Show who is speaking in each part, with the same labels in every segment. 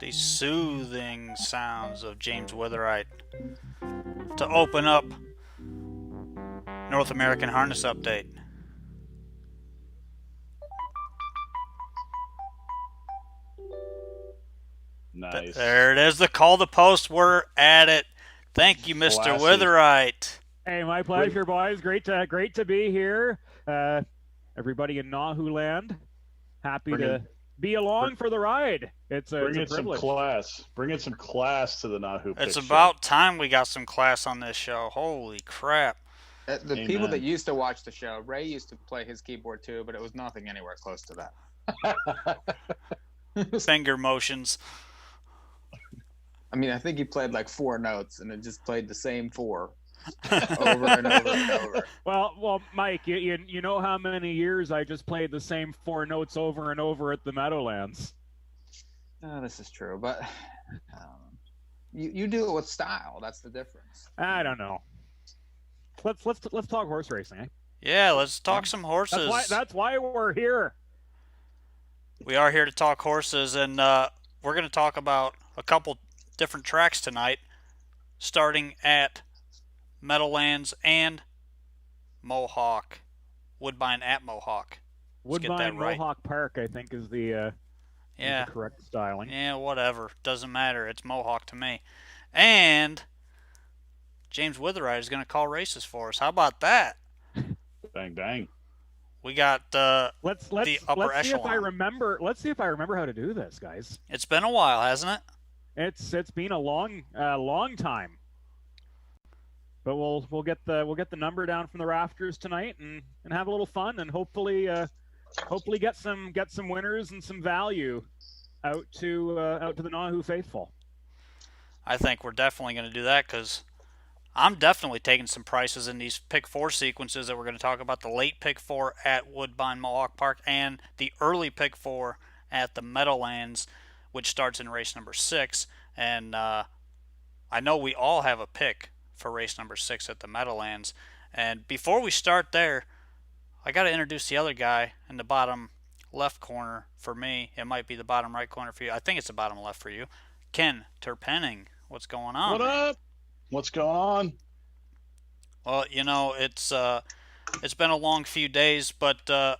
Speaker 1: The soothing sounds of James Witherite to open up North American Harness Update.
Speaker 2: Nice.
Speaker 1: There it is, the call to post. We're at it. Thank you, Mr.
Speaker 2: Classy.
Speaker 1: Witherite.
Speaker 3: Hey, my pleasure, boys. Great to be here. Everybody in NAHU land, happy to be along for the ride. It's a
Speaker 2: Bring in some
Speaker 3: privilege.
Speaker 2: class. Bring in some class to the NAHU.
Speaker 1: It's about time we got some class on this show. Holy crap.
Speaker 4: The people that used to watch the show, Ray used to play his keyboard too, but it was nothing anywhere close to that.
Speaker 1: Finger motions.
Speaker 4: I mean, I think he played like 4 notes, and it just played the same 4 over and over and over.
Speaker 3: Well, Mike, you know how many years I just played the same 4 notes over and over at the Meadowlands.
Speaker 4: Oh, this is true, but you do it with style. That's the difference.
Speaker 3: I don't know. Let's talk horse racing. Eh?
Speaker 1: Yeah, let's talk some horses.
Speaker 3: That's why we're here.
Speaker 1: We are here to talk horses, and we're going to talk about a couple different tracks tonight, starting at Meadowlands and Mohawk. Woodbine at Mohawk.
Speaker 3: Woodbine
Speaker 1: right.
Speaker 3: Mohawk Park, I think, is the correct styling.
Speaker 1: Yeah, whatever. Doesn't matter. It's Mohawk to me. And James Witherite is going to call races for us. How about that?
Speaker 2: Bang bang.
Speaker 1: We got the upper
Speaker 3: let's see
Speaker 1: echelon.
Speaker 3: Let's see if I remember how to do this, guys.
Speaker 1: It's been a while, hasn't it?
Speaker 3: It's been a long time. But we'll get the number down from the rafters tonight and have a little fun and hopefully get some winners and some value out to the NAHU faithful.
Speaker 1: I think we're definitely going to do that because I'm definitely taking some prices in these pick 4 sequences that we're going to talk about. The late pick 4 at Woodbine Mohawk Park and the early pick 4 at the Meadowlands, which starts in race number 6. And I know we all have a pick for race number 6 at the Meadowlands. And before we start there, I got to introduce the other guy in the bottom left corner for me. It might be the bottom right corner for you. I think it's the bottom left for you. Ken Terpenning. What's going on?
Speaker 2: What up? What's going on?
Speaker 1: Well, you know, it's been a long few days, but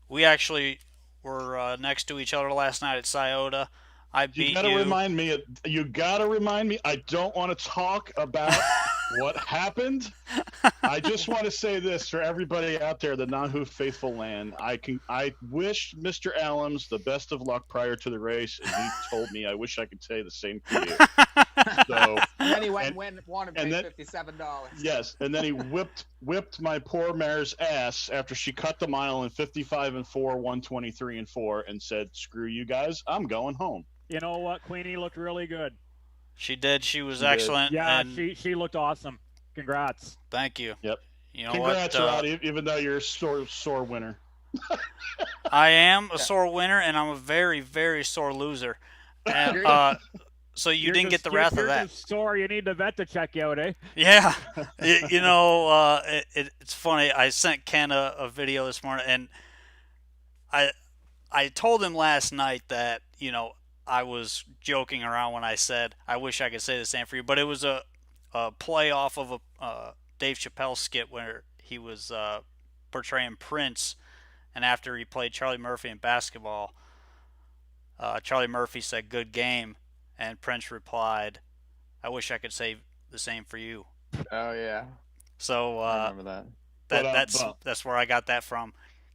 Speaker 1: we actually were next to each other last night at Scioto. I beat you.
Speaker 2: You gotta remind me. I don't want to talk about what happened. I just want to say this for everybody out there, the NAHU faithful land. I wish Mr. Allums the best of luck prior to the race, and he told me I wish I could say the same for you. So,
Speaker 4: and then he wanted to pay $57.
Speaker 2: Yes, and then he whipped my poor mare's ass after she cut the mile in 55 and 4, 123 and 4, and said, "Screw you guys, I'm going home."
Speaker 3: You know what? Queenie looked really good.
Speaker 1: She did. She was excellent.
Speaker 3: Yeah,
Speaker 1: and
Speaker 3: she looked awesome. Congrats.
Speaker 1: Thank you.
Speaker 2: Yep.
Speaker 1: You know
Speaker 2: Congrats,
Speaker 1: what?
Speaker 2: Rod, even though you're a sore winner.
Speaker 1: I am a sore winner, and I'm a very, very sore loser. And, so you didn't get the wrath of that.
Speaker 3: You're just sore. You need the vet to check you out, eh?
Speaker 1: Yeah. You know, it's funny. I sent Ken a video this morning, and I told him last night that, you know, I was joking around when I said, I wish I could say the same for you, but it was a play off of a Dave Chappelle skit where he was portraying Prince, and after he played Charlie Murphy in basketball, Charlie Murphy said, "Good game," and Prince replied, "I wish I could say the same for you."
Speaker 4: Oh yeah.
Speaker 1: So
Speaker 4: I remember that.
Speaker 1: That's where I got that from.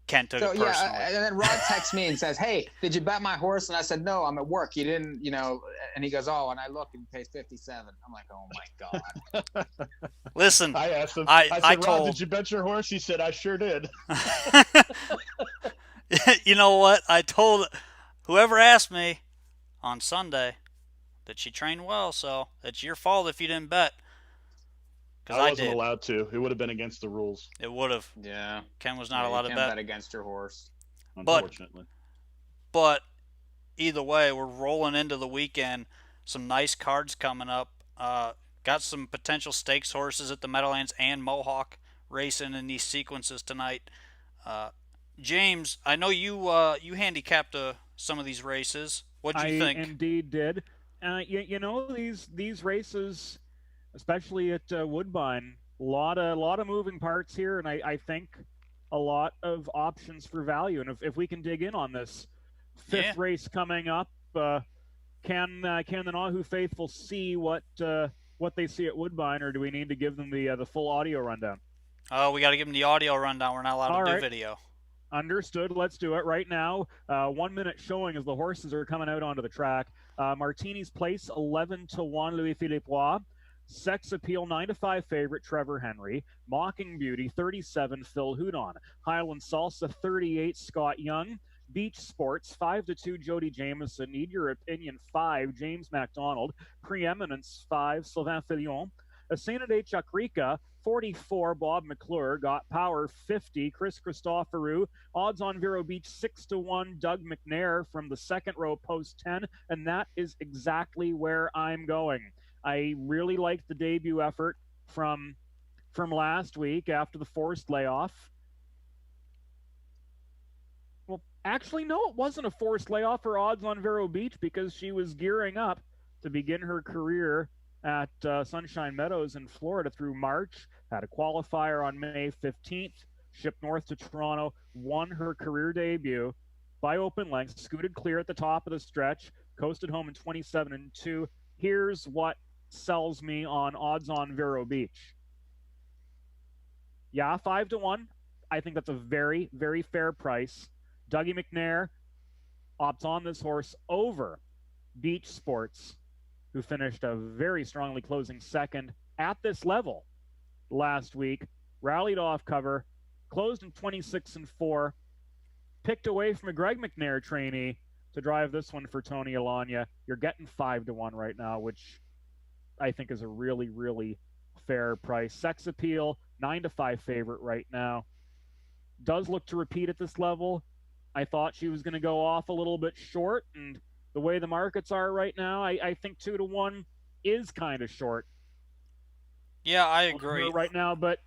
Speaker 1: Ken took it personally.
Speaker 4: Yeah, and then Rod texts me and says, "Hey, did you bet my horse?" And I said, "No, I'm at work. You didn't, you know." And he goes, "Oh," and I look and he pays 57. I'm like, "Oh my god."
Speaker 1: Listen,
Speaker 2: I asked him.
Speaker 1: I
Speaker 2: said,
Speaker 1: told,
Speaker 2: "Rod, did you bet your horse?" He said, "I sure did."
Speaker 1: You know what? I told whoever asked me on Sunday that she trained well, so it's your fault if you didn't bet.
Speaker 2: I wasn't allowed to. It would have been against the rules.
Speaker 1: It would have.
Speaker 4: Yeah.
Speaker 1: Ken was not allowed to
Speaker 4: bet.
Speaker 1: bet.
Speaker 4: Bet against your horse.
Speaker 2: Unfortunately.
Speaker 1: But either way, we're rolling into the weekend. Some nice cards coming up. Got some potential stakes horses at the Meadowlands and Mohawk racing in these sequences tonight. James, I know you handicapped some of these races. What'd
Speaker 3: I
Speaker 1: you think?
Speaker 3: indeed did. You know, these races, especially at Woodbine, a lot of moving parts here, and I think a lot of options for value. And if we can dig in on this
Speaker 1: Yeah.
Speaker 3: fifth race coming up, can the NAHU faithful see what they see at Woodbine, or do we need to give them the full audio rundown?
Speaker 1: Oh, we got to give them the audio rundown. We're not allowed to
Speaker 3: All
Speaker 1: do
Speaker 3: right.
Speaker 1: video.
Speaker 3: Understood. Let's do it right now. 1 minute showing as the horses are coming out onto the track. Martini's Place 11-1 Louis Philippe Roy. Sex Appeal 9-5 favorite Trevor Henry. Mocking Beauty 37 Phil Houdon. Highland Salsa 38 Scott Young. Beach Sports 5-2 Jody Jameson. Need Your Opinion 5 James MacDonald. Preeminence 5 Sylvain Filion. Asena de Chakrika 44 Bob McClure. Got Power 50 Chris Christoforou. Odds on Vero Beach 6-1 Doug McNair from the second row post 10, and that is exactly where I'm going. I really liked the debut effort from last week after the forced layoff. Well, actually, no, it wasn't a forced layoff for Odds on Vero Beach because she was gearing up to begin her career at Sunshine Meadows in Florida through March. Had a qualifier on May 15th, shipped north to Toronto, won her career debut by open length, scooted clear at the top of the stretch, coasted home in 27-2. Here's what sells me on Odds on Vero Beach. Yeah, 5-1. I think that's a very, very fair price. Dougie McNair opts on this horse over Beach Sports, who finished a very strongly closing second at this level last week, rallied off cover, closed in 26-4, picked away from a Greg McNair trainee to drive this one for Tony Alanya. You're getting 5-1 right now, which I think is a really, really fair price. Sex Appeal, 9-5 favorite right now. Does look to repeat at this level. I thought she was going to go off a little bit short, and the way the markets are right now, I think 2-1 is kind of short.
Speaker 1: Yeah, I agree.
Speaker 3: Right now, but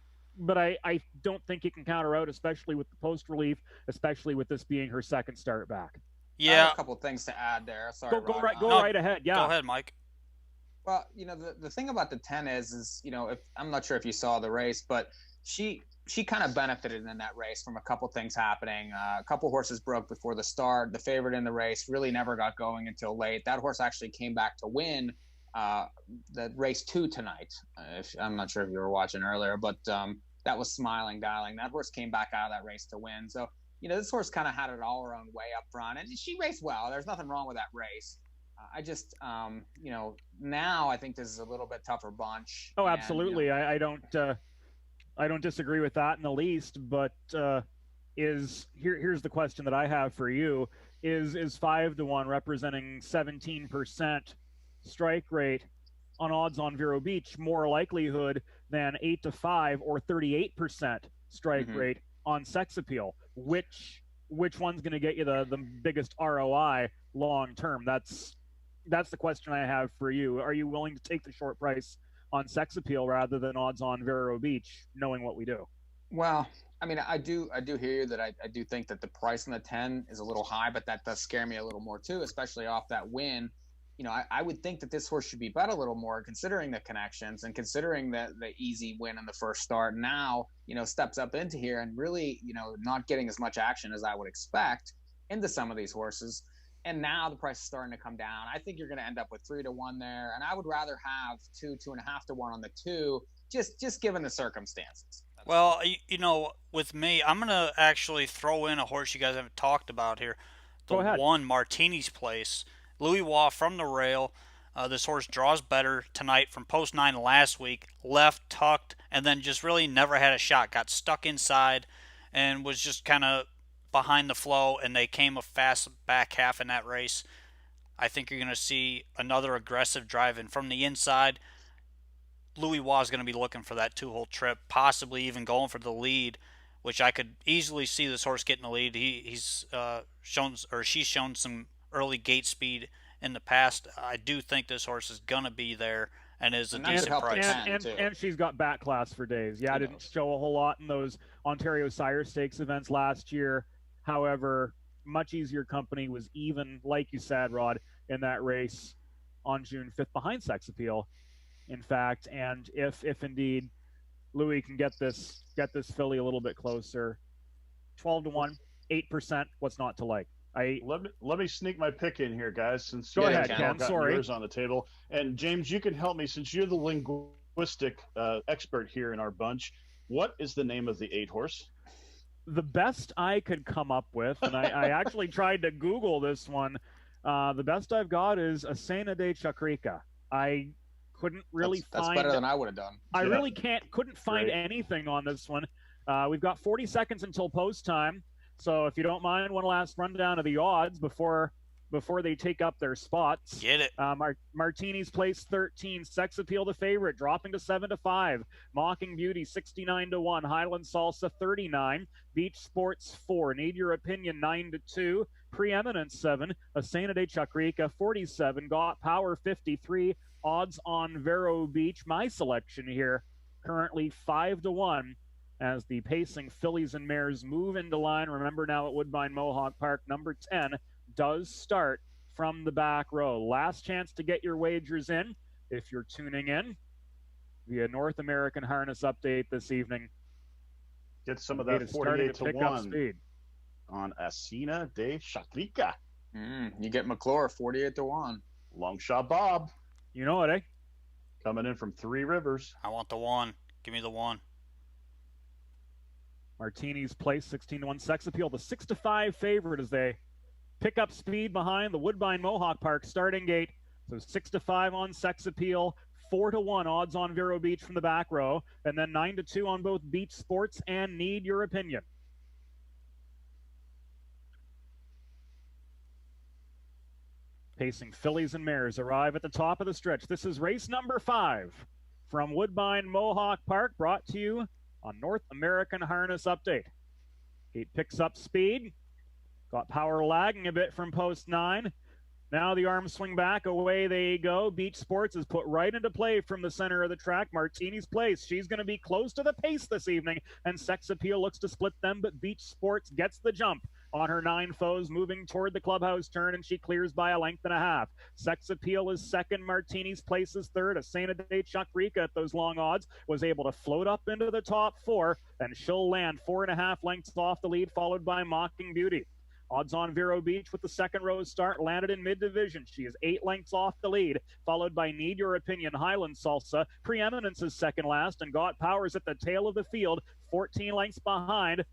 Speaker 3: I don't think you can counter out, especially with the post relief, especially with this being her second start back.
Speaker 4: I have
Speaker 1: Yeah.
Speaker 4: a couple things to add there. Sorry,
Speaker 3: Go
Speaker 4: Rod.
Speaker 3: right
Speaker 1: No,
Speaker 3: right ahead. Yeah.
Speaker 1: Go ahead, Mike.
Speaker 4: Well, the thing about the 10 is if I'm not sure if you saw the race, but she kind of benefited in that race from a couple things happening. A couple horses broke before the start. The favorite in the race really never got going until late. That horse actually came back to win the race 2 tonight. I'm not sure if you were watching earlier, but that was Smiling Darling. That horse came back out of that race to win. So this horse kind of had it all her own way up front, and she raced well. There's nothing wrong with that race. I just, now I think this is a little bit tougher bunch.
Speaker 3: Oh, absolutely. I don't disagree with that in the least. But here's the question that I have for you: is 5-1 representing 17% strike rate on Odds on Vero Beach more likelihood than 8-5 or 38% strike rate on Sex Appeal? Which one's going to get you the biggest ROI long term? That's the question I have for you. Are you willing to take the short price on Sex Appeal rather than Odds on Vero Beach, knowing what we do?
Speaker 4: Well, I mean, I do hear you that I do think that the price on the 10 is a little high, but that does scare me a little more too, especially off that win. I would think that this horse should be bet a little more, considering the connections and considering the easy win in the first start. Now, steps up into here and really, not getting as much action as I would expect into some of these horses. And now the price is starting to come down. I think you're going to end up with 3-1 there, and I would rather have 2.5-1 on the 2, just given the circumstances.
Speaker 1: Well, with me, I'm going to actually throw in a horse you guys haven't talked about here.
Speaker 3: Go ahead.
Speaker 1: One, Martini's Place. Louis Waugh from the rail. This horse draws better tonight from post 9 last week. Left, tucked, and then just really never had a shot. Got stuck inside and was just kind of behind the flow, and they came a fast back half in that race. I think you're going to see another aggressive drive-in from the inside. Louis Waugh is going to be looking for that 2-hole trip, possibly even going for the lead, which I could easily see this horse getting the lead. He's she's shown some early gate speed in the past. I do think this horse is going to be there and is a decent price.
Speaker 3: And she's got back class for days. Yeah, I didn't show a whole lot in those Ontario Sire Stakes events last year. However, much easier company, was even, like you said, Rod, in that race on June 5th behind Sex Appeal, in fact. And if indeed Louis can get this filly a little bit closer, 12-1, 8%, what's not to like?
Speaker 2: Let me sneak my pick in here, guys, since
Speaker 3: Go
Speaker 2: you
Speaker 3: ahead,
Speaker 2: guys
Speaker 3: Ken.
Speaker 2: all got
Speaker 3: Sorry.
Speaker 2: yours on the table. And James, you can help me since you're the linguistic expert here in our bunch. What is the name of the 8-horse?
Speaker 3: The best I could come up with, and I actually tried to Google this one. The best I've got is Asena de Chacrica. I couldn't really
Speaker 4: that's
Speaker 3: find.
Speaker 4: better than I would have done.
Speaker 3: I really couldn't find
Speaker 2: Great.
Speaker 3: anything on this one. We've got 40 seconds until post time, so if you don't mind, one last rundown of the odds before they take up their spots.
Speaker 1: Get it.
Speaker 3: Martini's place 13. Sex Appeal the favorite, dropping to 7-5. Mocking Beauty 69-1. Highland Salsa 39. Beach Sports 4. Need Your Opinion 9-2. Preeminence 7. Asena de Chacrica 47. Got Power 53. Odds on Vero Beach. My selection here currently 5-1. As the pacing fillies and mares move into line. Remember now at Woodbine Mohawk Park, number 10 does start from the back row. Last chance to get your wagers in if you're tuning in via North American Harness Update this evening.
Speaker 2: Get some of that 48-1
Speaker 3: speed
Speaker 2: on Asena de Chacrica.
Speaker 4: You get McClure 48-1.
Speaker 2: Long shot Bob.
Speaker 3: You know it, eh?
Speaker 2: Coming in from Three Rivers.
Speaker 1: I want the 1. Give me the 1.
Speaker 3: Martini's place 16-1. Sex Appeal, the 6-5 favorite as they pick up speed behind the Woodbine Mohawk Park starting gate. So 6-5 on Sex Appeal, 4-1 odds on Vero Beach from the back row, and then 9-2 on both Beach Sports and Need Your Opinion. Pacing fillies and mares arrive at the top of the stretch. This is race number 5 from Woodbine Mohawk Park, brought to you on North American Harness Update. Gate picks up speed. Got Power lagging a bit from post 9. Now the arms swing back. Away they go. Beach Sports is put right into play from the center of the track. Martini's place. She's going to be close to the pace this evening. And Sex Appeal looks to split them, but Beach Sports gets the jump on her 9 foes, moving toward the clubhouse turn, and she clears by a length and a half. Sex Appeal is second. Martini's place is third. Asena de Chacrica at those long odds was able to float up into the top 4, and she'll land 4.5 lengths off the lead, followed by Mocking Beauty. Odds on Vero Beach with the second row start, landed in mid-division. She is 8 lengths off the lead, followed by Need Your Opinion, Highland Salsa. Preeminence is second last, and Got Powers at the tail of the field, 14 lengths behind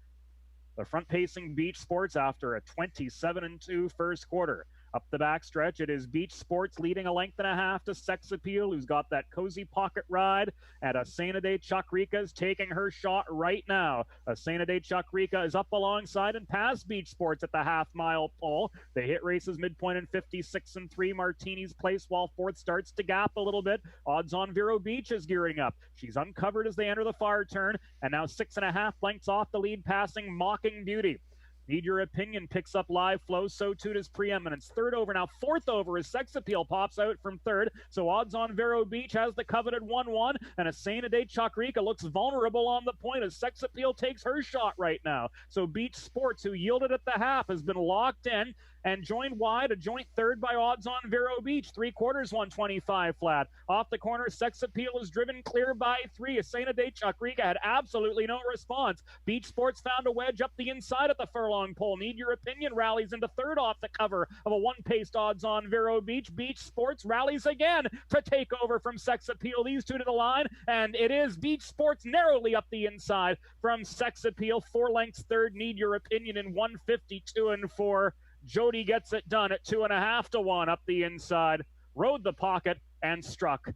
Speaker 3: the front-pacing Beach Sports after a 27-2 first quarter. Up the backstretch, it is Beach Sports leading a length and a half to Sex Appeal, who's got that cozy pocket ride. And Asena de Chacrica is taking her shot right now. Asena de Chacrica is up alongside and past Beach Sports at the half-mile pole. They hit races midpoint in 56-3. Martini's place while fourth starts to gap a little bit. Odds on Vero Beach is gearing up. She's uncovered as they enter the far turn, and now 6.5 lengths off the lead, passing Mocking Beauty. Need Your Opinion picks up live flow, so too does Preeminence. Third over, now fourth over as Sex Appeal pops out from third. So odds on Vero Beach has the coveted 1-1, and Asena de Chacrica looks vulnerable on the point as Sex Appeal takes her shot right now. So Beach Sports, who yielded at the half, has been locked in and joined wide, a joint third by odds on Vero Beach. 3/4, 125 flat. Off the corner, Sex Appeal is driven clear by 3. Asena de Chacrica had absolutely no response. Beach Sports found a wedge up the inside at the furlong pole. Need Your Opinion rallies into third off the cover of a 1-paced odds on Vero Beach. Beach Sports rallies again to take over from Sex Appeal. These two to the line, and it is Beach Sports narrowly up the inside from Sex Appeal. 4 lengths third. Need Your Opinion in 152-4. Jody gets it done at 2.5-1 up the inside, rode the pocket, and struck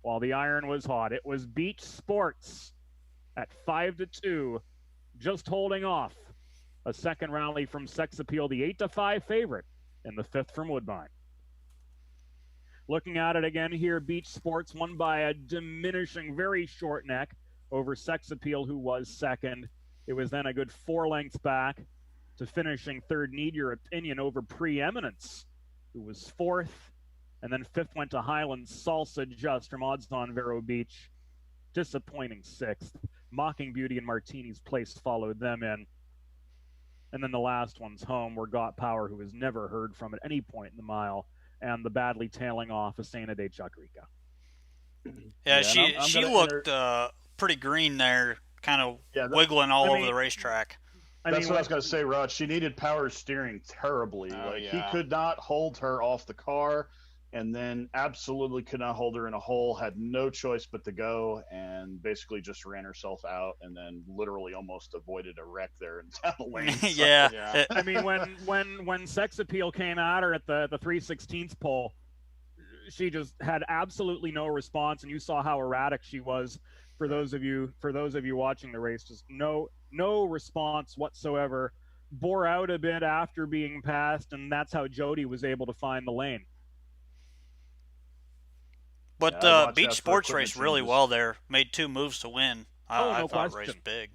Speaker 3: while the iron was hot. It was Beach Sports at 5-2, just holding off a second rally from Sex Appeal, the 8-5 favorite in the 5th from Woodbine. Looking at it again here, Beach Sports won by a diminishing, very short neck over Sex Appeal, who was second. It was then a good 4 lengths back to finishing third. Need Your Opinion over Preeminence, who was fourth. And then fifth went to Highland Salsa, just from odds on Vero Beach. Disappointing sixth. Mocking Beauty and Martini's place followed them in. And then the last one's home, where Got Power, who was never heard from at any point in the mile, and the badly tailing off Asena de Chacrica.
Speaker 1: Yeah,
Speaker 2: Yeah, and I'm
Speaker 1: she
Speaker 2: gonna
Speaker 1: looked pretty green there, kind of
Speaker 2: yeah.
Speaker 1: wiggling all
Speaker 3: I
Speaker 1: over
Speaker 3: mean,
Speaker 1: the racetrack.
Speaker 2: That's what I was going to say, Rod. She needed power steering terribly.
Speaker 4: Oh,
Speaker 2: Like he
Speaker 4: yeah.
Speaker 2: could not hold her off the car, and then absolutely could not hold her in a hole. Had no choice but to go, and basically just ran herself out, and then literally almost avoided a wreck there in down the lane. So,
Speaker 1: Yeah.
Speaker 4: Yeah.
Speaker 3: I mean, when Sex Appeal came at her at the 3/16th pole, she just had absolutely no response, and you saw how erratic she was. For those of you watching the race, just no response whatsoever. Bore out a bit after being passed, and that's how Jody was able to find the lane.
Speaker 1: But
Speaker 2: I watched
Speaker 1: Beach
Speaker 2: out for
Speaker 1: Sports
Speaker 2: equipment
Speaker 1: raced really
Speaker 2: changes.
Speaker 1: well there. Made 2 moves to win.
Speaker 3: Oh,
Speaker 1: I
Speaker 3: no
Speaker 1: thought
Speaker 3: question.
Speaker 1: raced big.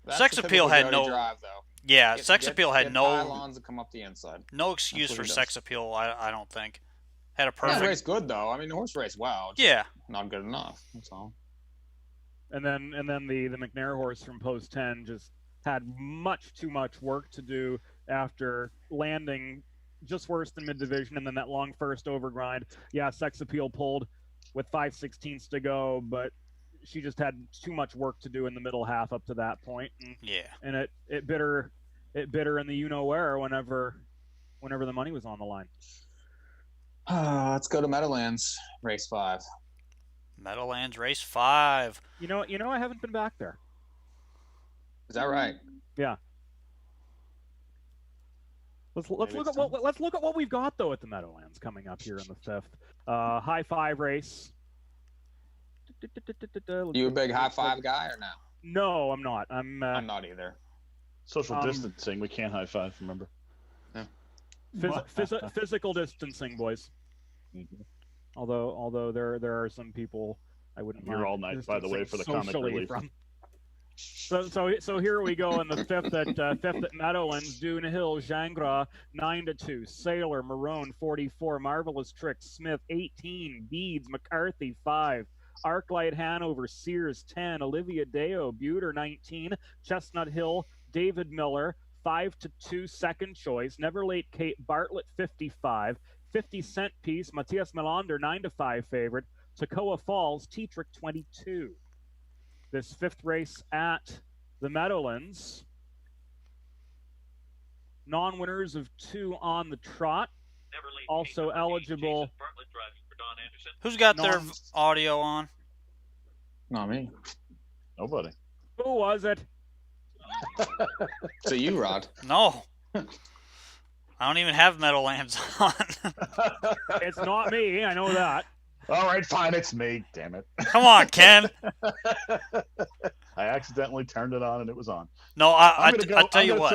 Speaker 4: That's
Speaker 1: Sex
Speaker 4: the
Speaker 1: Appeal
Speaker 4: typical
Speaker 1: had
Speaker 4: Jody
Speaker 1: no.
Speaker 4: drive, though.
Speaker 1: Yeah, Sex Appeal had
Speaker 4: get
Speaker 1: no
Speaker 4: pylons and come up the inside.
Speaker 1: excuse
Speaker 4: what
Speaker 1: for
Speaker 4: he does.
Speaker 1: Sex Appeal. I don't think had a
Speaker 4: Yeah,
Speaker 1: perfect.
Speaker 4: race good though. I mean, the horse raced well. Just
Speaker 1: Yeah,
Speaker 4: not good enough. That's all.
Speaker 3: And then the McNair horse from post 10 just had much too much work to do after landing just worse than mid division, and then that long first overgrind. Yeah, Sex Appeal pulled with 5/16 to go, but she just had too much work to do in the middle half up to that point,
Speaker 1: yeah.
Speaker 3: and it bit her in the you know where whenever the money was on the line.
Speaker 4: Let's go to Meadowlands, race 5.
Speaker 1: Meadowlands race 5.
Speaker 3: You know I haven't been back there.
Speaker 4: Is that right?
Speaker 3: Yeah. Let's
Speaker 4: Maybe
Speaker 3: look
Speaker 4: it's
Speaker 3: at what we've got though at the Meadowlands coming up here in the 5th. High 5 race.
Speaker 4: You a big high 5 guy or no?
Speaker 3: No, I'm not. I'm
Speaker 4: not either.
Speaker 2: Social distancing. We can't high five. Remember?
Speaker 3: physical distancing, boys.
Speaker 2: Mhm.
Speaker 3: Although there are some people I wouldn't
Speaker 2: You're
Speaker 3: mind
Speaker 2: all night, by the way, for the
Speaker 3: distancing
Speaker 2: comic
Speaker 3: socially
Speaker 2: relief.
Speaker 3: from. So here we go in the 5th at Meadowlands. Dune Hill, Gingras 9-2, Sailor, Marone 44, Marvelous Trick, Smith 18, Beads, McCarthy 5, Arclight Hanover, Sears 10, Olivia Deo, Buter 19, Chestnut Hill, David Miller 5-2 second choice, Never Late Kate Bartlett 55, 50 Cent Piece, Matthias Melander 9-5 favorite, Toccoa Falls, Tetrick 22. This 5th race at the Meadowlands. Non-winners of 2 on the trot. Also eligible.
Speaker 1: Who's got their audio on?
Speaker 4: Not me.
Speaker 2: Nobody.
Speaker 3: Who was it?
Speaker 4: So you, Rod.
Speaker 1: No. I don't even have Meadowlands on.
Speaker 3: It's not me. I know that.
Speaker 2: All right, fine. It's me. Damn it.
Speaker 1: Come on, Ken.
Speaker 2: I accidentally turned it on and it was on.
Speaker 1: No, I tell you what.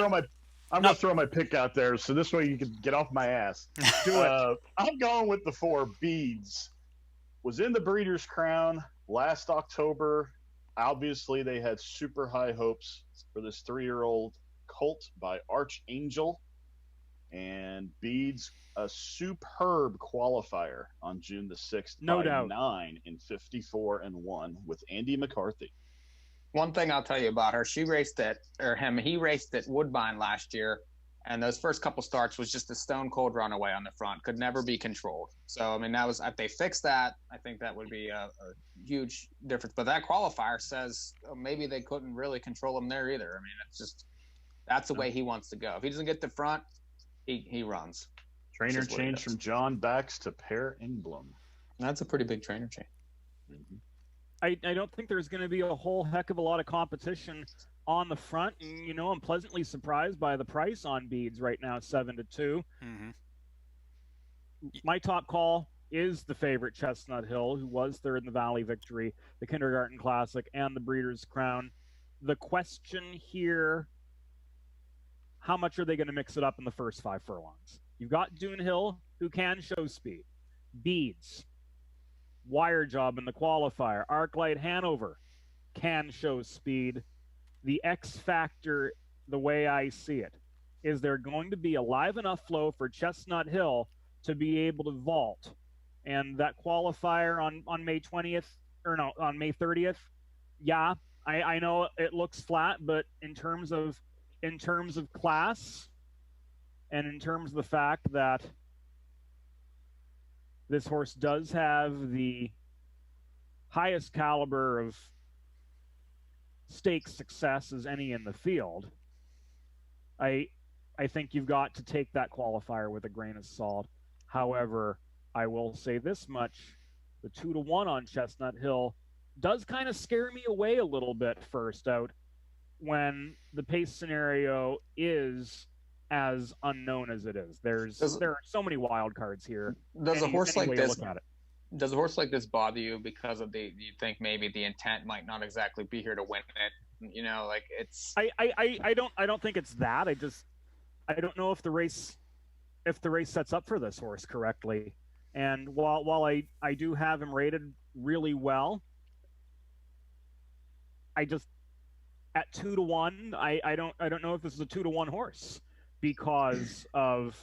Speaker 2: I'm going to throw my pick out there so this way you can get off my ass.
Speaker 3: Do it.
Speaker 2: I'm going with the 4 Beads. Was in the Breeders' Crown last October. Obviously, they had super high hopes for this 3-year-old colt by Archangel. And Beads, a superb qualifier on June the 6th.
Speaker 3: No
Speaker 2: by
Speaker 3: doubt.
Speaker 2: 9 in 54-1 with Andy McCarthy.
Speaker 4: One thing I'll tell you about her, he raced at Woodbine last year, and those first couple starts was just a stone cold runaway on the front, could never be controlled. So I mean, that was if they fix that, I think that would be a huge difference. But that qualifier says maybe they couldn't really control him there either. I mean, it's just that's the way he wants to go. If he doesn't get the front, he runs.
Speaker 2: Trainer change from John Bax to Per Engblom.
Speaker 4: That's a pretty big trainer change.
Speaker 2: Mm-hmm.
Speaker 3: I don't think there's going to be a whole heck of a lot of competition on the front. And, I'm pleasantly surprised by the price on Beads right now, 7-2.
Speaker 1: Mm-hmm.
Speaker 3: My top call is the favorite Chestnut Hill, who was third in the Valley Victory, the Kindergarten Classic, and the Breeders' Crown. The question here, how much are they going to mix it up in the first 5 furlongs? You've got Dune Hill, who can show speed. Beads, wire job in the qualifier. Arclight Hanover can show speed. The X factor, the way I see it, is there going to be a live enough flow for Chestnut Hill to be able to vault. And that qualifier on May 20th, on May 30th, yeah, I know it looks flat, but in terms of in terms of class and in terms of the fact that this horse does have the highest caliber of stakes success as any in the field, I think you've got to take that qualifier with a grain of salt. However, I will say this much: the 2-1 on Chestnut Hill does kind of scare me away a little bit first out when the pace scenario is as unknown as it is. There are so many wild cards here.
Speaker 4: Does a horse like this
Speaker 3: look at it.
Speaker 4: Does a horse like this bother you because of you think maybe the intent might not exactly be here to win it? You know, like it's.
Speaker 3: I don't think it's that. I don't know if the race sets up for this horse correctly. And while I do have him rated really well, I just at 2-1, I don't know if this is a 2-1 horse because of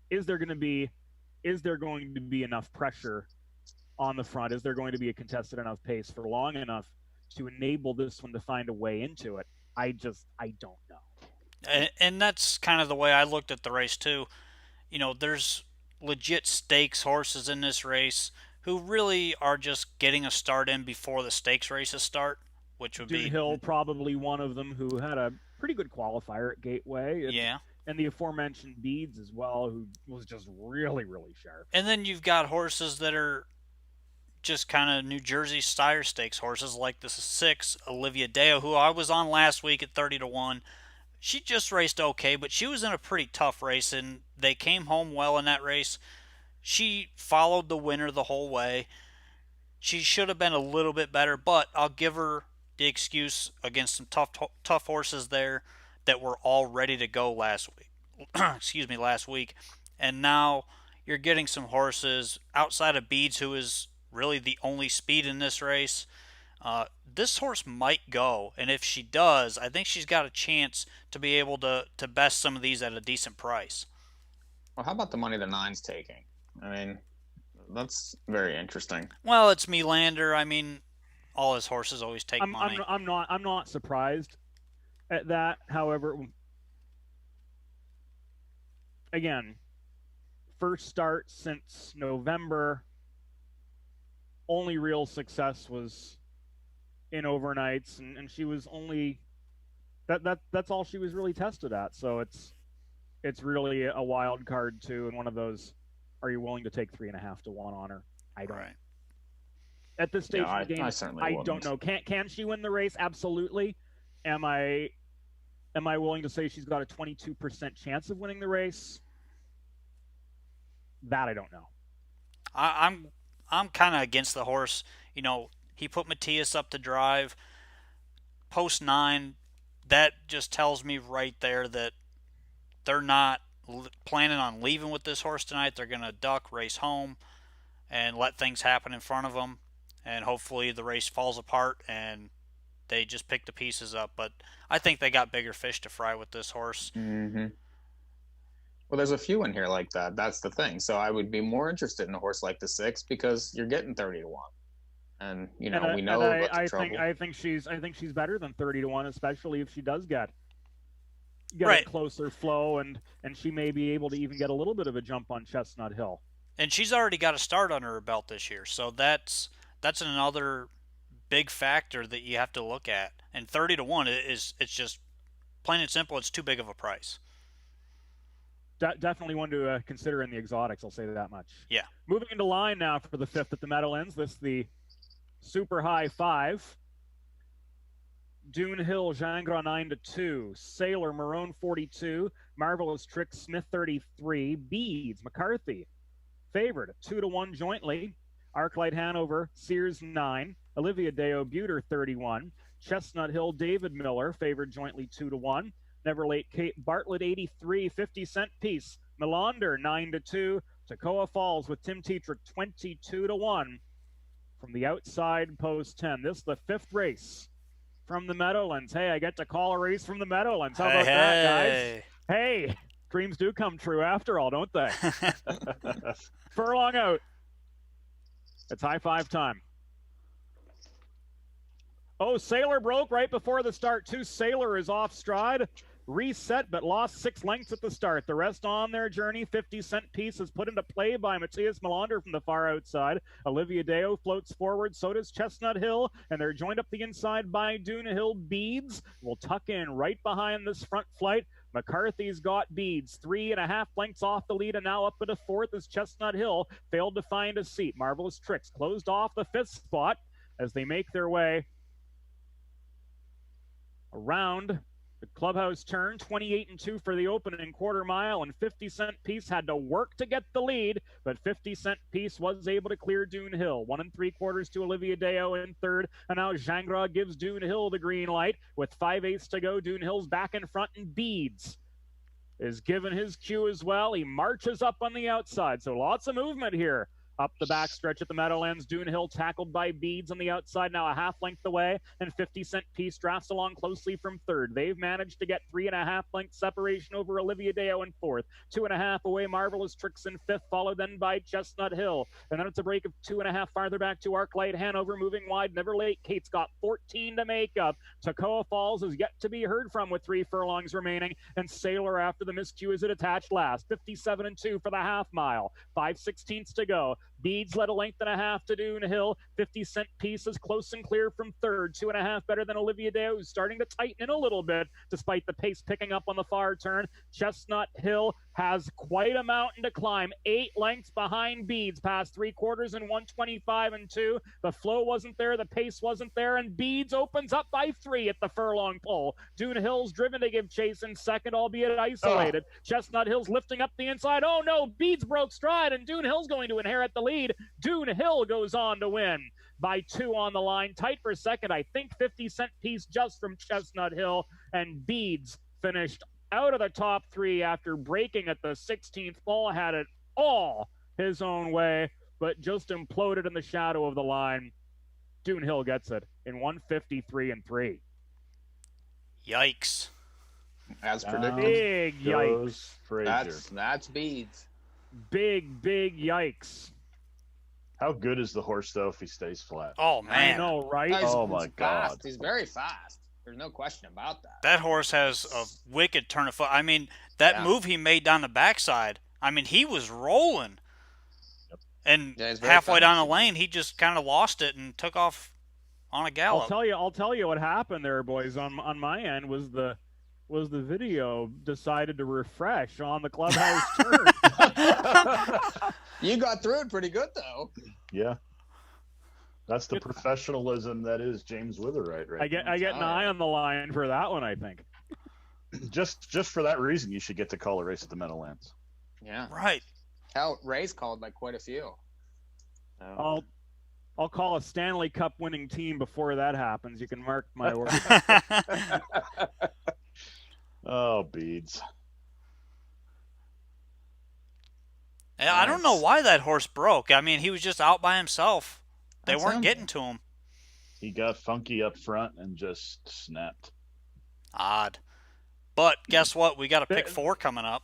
Speaker 3: is there going to be enough pressure on the front? Is there going to be a contested enough pace for long enough to enable this one to find a way into it? I don't know.
Speaker 1: And that's kind of the way I looked at the race too. You know, there's legit stakes horses in this race who really are just getting a start in before the stakes races start, which would
Speaker 3: Dune
Speaker 1: be
Speaker 3: Hill, probably one of them, who had a pretty good qualifier at Gateway.
Speaker 1: yeah.
Speaker 3: And the aforementioned Beads as well, who was just really, really sharp.
Speaker 1: And then you've got horses that are just kind of New Jersey Steyr Stakes horses, like the 6 Olivia Deo, who I was on last week at 30-1. She just raced okay, but she was in a pretty tough race, and they came home well in that race. She followed the winner the whole way. She should have been a little bit better, but I'll give her the excuse against some tough horses there that were all ready to go last week. Last week. And now you're getting some horses outside of Beads, who is really the only speed in this race. This horse might go, and if she does, I think she's got a chance to be able to best some of these at a decent price.
Speaker 4: Well, how about the money the nine's taking? I mean, that's very interesting.
Speaker 1: Well, it's Melander. I mean, all his horses always take money.
Speaker 3: I'm not surprised at that. However, again, first start since November. Only real success was in overnights, and she was only that's all she was really tested at. So it's really a wild card too, and one of those. Are you willing to take 3.5 to 1 on her? I don't.
Speaker 1: Right.
Speaker 3: At this stage of the game,
Speaker 4: I
Speaker 3: don't know. Can she win the race? Absolutely. Am I willing to say she's got a 22% chance of winning the race? That I don't know.
Speaker 1: I'm kind of against the horse. You know, he put Matthias up to drive. Post 9, that just tells me right there that they're not planning on leaving with this horse tonight. They're going to duck, race home, and let things happen in front of them. And hopefully the race falls apart and they just pick the pieces up. But I think they got bigger fish to fry with this horse.
Speaker 4: Mm-hmm. Well, there's a few in here like that. That's the thing. So I would be more interested in a horse like the 6 because you're getting 30-1, and we know about the trouble.
Speaker 3: I think she's better than 30-1, especially if she does get
Speaker 1: Right.
Speaker 3: a closer flow, and she may be able to even get a little bit of a jump on Chestnut Hill.
Speaker 1: And she's already got a start under her belt this year, so that's another big factor that you have to look at. And 30-1 it's just plain and simple. It's too big of a price.
Speaker 3: Definitely one to consider in the exotics. I'll say that much.
Speaker 1: Yeah.
Speaker 3: Moving into line now for the 5th at the Meadowlands. This is the super high 5. Dune Hill, Gingras 9-2, Sailor Marone 42, Marvelous Trick Smith 33, Beads McCarthy favored 2-1 jointly. Arclight Hanover, Sears 9, Olivia Deo Buter 31, Chestnut Hill David Miller favored jointly 2-1. Never Late Kate Bartlett 83, 50-cent piece. Melander 9-2, Toccoa Falls with Tim Tetrick 22-1. From the outside, post 10. This is the 5th race from the Meadowlands. Hey, I get to call a race from the Meadowlands. How about that, guys? Hey, dreams do come true after all, don't they? Furlong out. It's high 5 time. Oh, Sailor broke right before the start, too. Sailor is off stride. reset, but lost 6 lengths at the start. The rest on their journey. 50-cent piece is put into play by Matthias Melander from the far outside. Olivia Deo floats forward. So does Chestnut Hill, and they're joined up the inside by Dune Hill. Beads will tuck in right behind this front flight. McCarthy's got Beads 3.5 lengths off the lead, and now up into fourth is Chestnut Hill. Failed to find a seat. Marvelous Tricks closed off the 5th spot as they make their way around the clubhouse turn. 28-2 for the opening quarter mile, and 50-cent piece had to work to get the lead, but 50-cent piece was able to clear Dune Hill. 1 3/4 to Olivia Deo in third, and now Gingras gives Dune Hill the green light. With 5/8 to go, Dune Hill's back in front, and Beads is given his cue as well. He marches up on the outside, so lots of movement here. Up the backstretch at the Meadowlands, Dune Hill tackled by Beads on the outside, now a half length away, and 50-cent piece drafts along closely from third. They've managed to get 3.5 length separation over Olivia Deo in fourth. 2.5 away, Marvelous Tricks in fifth, followed then by Chestnut Hill. And then it's a break of 2.5 farther back to Arclight Hanover, moving wide. Never Late Kate's got 14 to make up. Toccoa Falls is yet to be heard from with 3 furlongs remaining, and Sailor after the miscue is it attached last. 57-2 for the half mile. 5/16 to go. Beads led a length and a half to Dune Hill. 50-cent piece is close and clear from third. 2.5 better than Olivia Deo, who's starting to tighten in a little bit, despite the pace picking up on the far turn. Chestnut Hill has quite a mountain to climb. 8 lengths behind Beads, past 3/4 and 125-2. The flow wasn't there, the pace wasn't there, and Beads opens up by 3 at the furlong pole. Dune Hill's driven to give chase in second, albeit isolated. Chestnut Hill's lifting up the inside. Oh no, Beads broke stride, and Dune Hill's going to inherit the lead. Dune Hill goes on to win by 2 on the line. Tight for second, I think 50-cent piece just from Chestnut Hill, and Beads finished out of the top 3 after breaking at the 16th pole. Had it all his own way, but just imploded in the shadow of the line. Dune Hill gets it in 153-3.
Speaker 1: Yikes.
Speaker 4: As predicted.
Speaker 3: Big yikes.
Speaker 4: That's Beads.
Speaker 3: Big yikes.
Speaker 2: How good is the horse, though, if he stays flat?
Speaker 1: Oh, man.
Speaker 3: I know, right?
Speaker 2: Oh, my God.
Speaker 4: Fast. He's very fast. There's no question about that.
Speaker 1: That horse has a wicked turn of foot. I mean, that move he made down the backside, I mean, he was rolling.
Speaker 2: Yep.
Speaker 1: And
Speaker 4: he's very
Speaker 1: halfway
Speaker 4: fast.
Speaker 1: down the lane, he just kind of lost it and took off on a gallop.
Speaker 3: I'll tell you what happened there, boys. On my end was the video decided to refresh on the clubhouse turn.
Speaker 4: You got through it pretty good, though.
Speaker 2: Yeah. That's the professionalism that is James Witherite, right?
Speaker 3: I get an eye on the line for that one, I think.
Speaker 2: Just for that reason, you should get to call a race at the Meadowlands.
Speaker 4: Yeah.
Speaker 1: Right.
Speaker 4: Hell, Ray's called like quite a few.
Speaker 3: I'll call a Stanley Cup winning team before that happens. You can mark my word.
Speaker 2: Oh, Beads.
Speaker 1: Yeah, I don't know why that horse broke. I mean, he was just out by himself. They weren't getting to him.
Speaker 2: He got funky up front and just snapped.
Speaker 1: Odd. But guess what? We got a pick 4 coming up.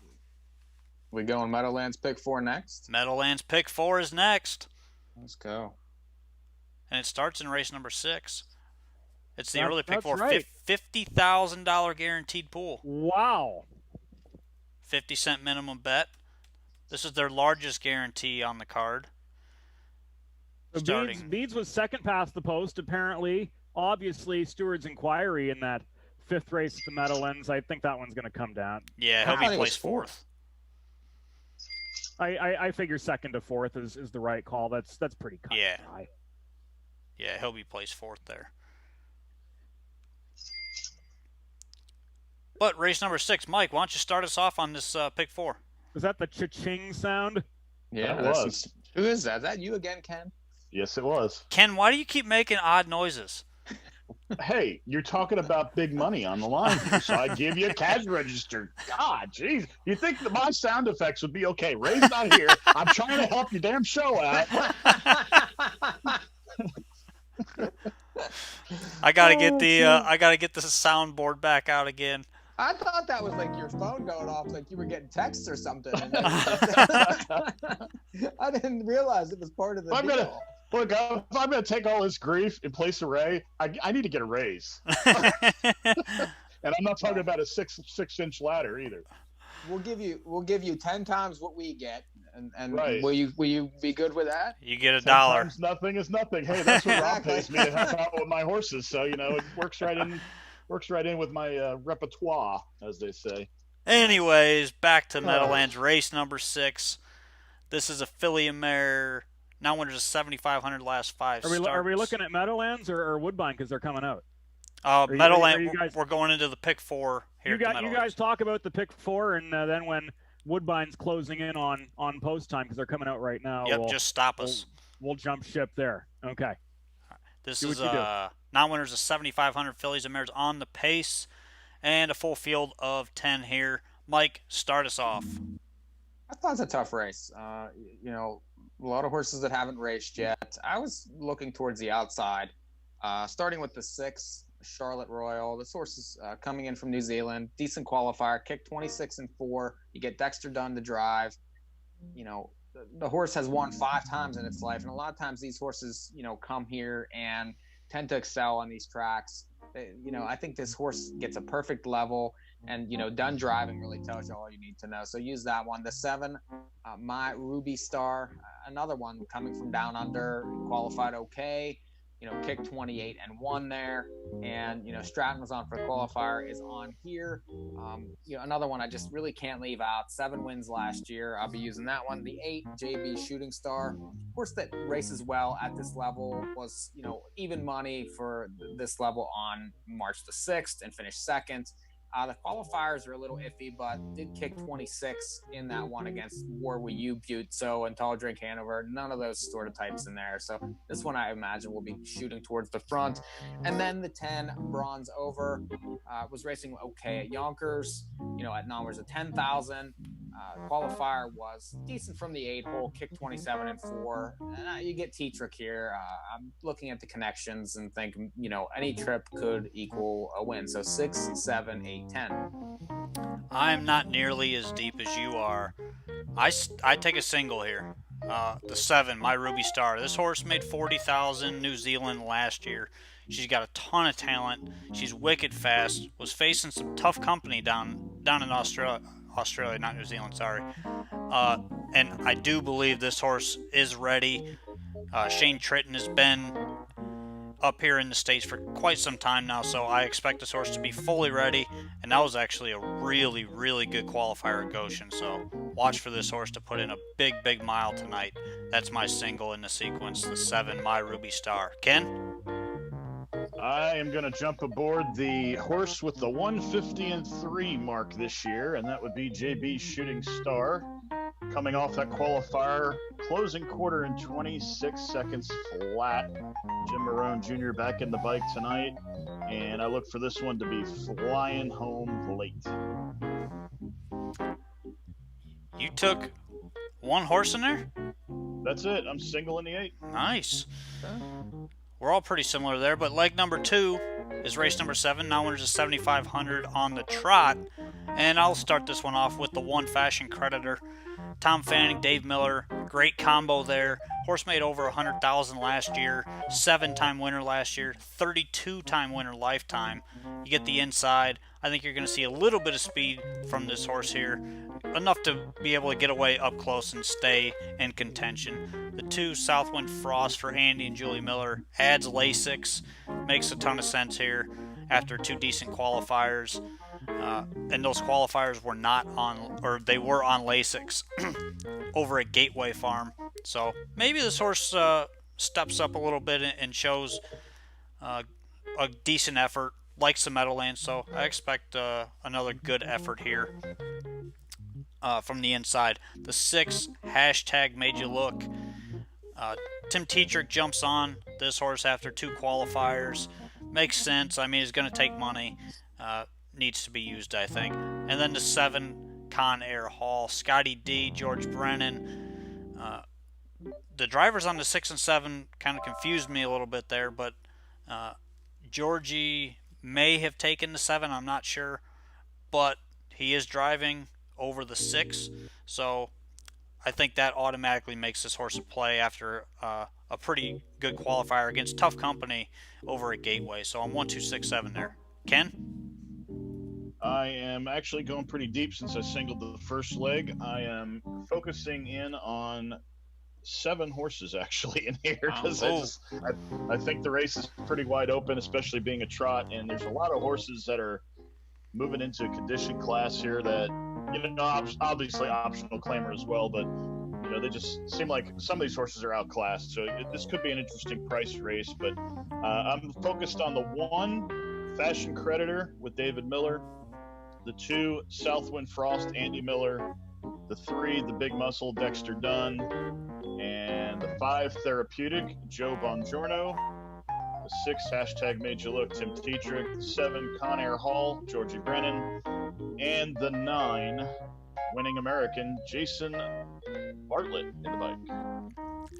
Speaker 4: We going Meadowlands pick 4 next?
Speaker 1: Meadowlands pick 4 is next.
Speaker 4: Let's go.
Speaker 1: And it starts in race number 6. It's the early pick 4.
Speaker 3: Right.
Speaker 1: $50,000 guaranteed pool.
Speaker 3: Wow.
Speaker 1: 50-cent minimum bet. This is their largest guarantee on the card.
Speaker 3: So Beads was second past the post, apparently. Obviously, Stewart's inquiry in that 5th race at the Meadowlands. I think that one's going to come down.
Speaker 1: Yeah, he'll be placed 4th.
Speaker 3: I figure 2nd to 4th is the right call. That's pretty cut and dry.
Speaker 1: Yeah, he'll be placed 4th there. But race number 6, Mike, why don't you start us off on this pick 4?
Speaker 3: Is that the cha-ching sound?
Speaker 4: Yeah,
Speaker 2: it was.
Speaker 4: Who is that? Is that you again, Ken?
Speaker 2: Yes, it was.
Speaker 1: Ken, why do you keep making odd noises?
Speaker 2: Hey, you're talking about big money on the line here, so I give you a cash register. God, jeez. You think that my sound effects would be okay? Ray's not here. I'm trying to help your damn show out.
Speaker 1: I gotta get the soundboard back out again.
Speaker 4: I thought that was like your phone going off, like you were getting texts or something. I didn't realize it was part of the deal.
Speaker 2: Look, if I'm going to take all this grief in place of Ray, I need to get a raise. And I'm not talking about a six-inch ladder either.
Speaker 4: We'll give you 10 times what we get, and
Speaker 2: Right.
Speaker 4: will you be good with that?
Speaker 1: You get a
Speaker 2: 10
Speaker 1: dollar.
Speaker 2: times nothing is nothing. Hey, that's what Rob
Speaker 4: Exactly.
Speaker 2: pays me to help out with my horses. So it works right in with my repertoire, as they say.
Speaker 1: Anyways, back to Meadowlands race number 6. This is a filly and mare. Now winners of 7,500 last 5 starts.
Speaker 3: Are we looking at Meadowlands or Woodbine because they're coming out?
Speaker 1: Meadowlands. We're going into the pick 4 here.
Speaker 3: You guys talk about the pick 4, and then when Woodbine's closing in on post time because they're coming out right now.
Speaker 1: Yep, just stop us.
Speaker 3: We'll jump ship there. Okay.
Speaker 1: This is non-winners of 7,500 fillies and mares on the pace, and a full field of 10 here. Mike, start us off.
Speaker 4: I thought it's a tough race. A lot of horses that haven't raced yet. I was looking towards the outside, starting with the 6, Charlotte Royal. This horse is coming in from New Zealand, decent qualifier, kicked 26-4. You get Dexter Dunn to drive. The horse has won 5 times in its life, and a lot of times these horses, come here and tend to excel on these tracks. I think this horse gets a perfect level, and Dunn driving really tells you all you need to know. So use that one. The 7, My Ruby Star, another one coming from down under, qualified okay. Kicked 28-1 there, and Stratton was on for the qualifier, is on here. Another one I just really can't leave out. 7 wins last year. I'll be using that one. The 8, JB Shooting Star, horse that races well at this level, was even money for this level on March the 6th and finished 2nd. The qualifiers are a little iffy, but did kick 26 in that one against Warwick Butte, and Tall Drink Hanover. None of those sort of types in there. So this one I imagine will be shooting towards the front. And then the 10, Bronze Over, was racing okay at Yonkers, at numbers of 10,000. Qualifier was decent from the 8 hole, kicked 27-4. You get T-Trick here. I'm looking at the connections and think, any trip could equal a win. So 6, 7, 8, 10.
Speaker 1: I'm not nearly as deep as you are. I take a single here. The 7, My Ruby Star. This horse made 40,000 New Zealand last year. She's got a ton of talent. She's wicked fast. Was facing some tough company down in Australia, not New Zealand, sorry. And I do believe this horse is ready. Shane Tritton has been up here in the States for quite some time now, so I expect this horse to be fully ready. And that was actually a really, really good qualifier at Goshen, so watch for this horse to put in a big, big mile tonight. That's my single in the sequence, the 7, My Ruby Star. Ken?
Speaker 2: I am going to jump aboard the horse with the 150-3 mark this year, and that would be JB Shooting Star, coming off that qualifier, closing quarter in 26 seconds flat. Jim Marone Jr. back in the bike tonight, and I look for this one to be flying home late.
Speaker 1: You took one horse in there?
Speaker 2: That's it. I'm single in the 8.
Speaker 1: Nice. We're all pretty similar there, but leg number 2 is race number 7. Now winners of 7,500 on the trot. And I'll start this one off with the 1, Fashion Creditor. Tom Fanning, Dave Miller, great combo there. Horse made over 100,000 last year, 7-time winner last year, 32-time winner lifetime. You get the inside. I think you're going to see a little bit of speed from this horse here, enough to be able to get away up close and stay in contention. The 2, Southwind Frost for Andy and Julie Miller, adds Lasix, makes a ton of sense here after 2 decent qualifiers. And those qualifiers were not on, or they were on Lasix over at Gateway Farm. So maybe this horse steps up a little bit and shows a decent effort, like some Meadowlands. So I expect another good effort here from the inside. The 6, Hashtag Made You Look. Tim Tetrick jumps on this horse after 2 qualifiers. Makes sense. I mean, he's going to take money. Needs to be used, I think. And then the 7, Con Air Hall. Scotty D, George Brennan. The drivers on the 6 and 7 kind of confused me a little bit there, but Georgie may have taken the 7, I'm not sure. But he is driving over the 6, so I think that automatically makes this horse a play after a pretty good qualifier against tough company over at Gateway. So I'm 1, 2, 6, 7 there. Ken?
Speaker 2: I am actually going pretty deep since I singled the first leg. I am focusing in on 7 horses actually in here because
Speaker 1: Oh,
Speaker 2: I think the race is pretty wide open, especially being a trot, and there's a lot of horses that are moving into a condition class here that obviously optional claimer as well, but they just seem like some of these horses are outclassed. So this could be an interesting price race, but I'm focused on the 1 Fashion Creditor with David Miller, the 2 Southwind Frost Andy Miller, the 3 the Big Muscle Dexter Dunn, and the 5 Therapeutic Joe Bongiorno, the 6 hashtag Made You Look Tim Tetrick, the 7 Conair Hall Georgie Brennan, and the 9 Winning American Jason Bartlett in the bike.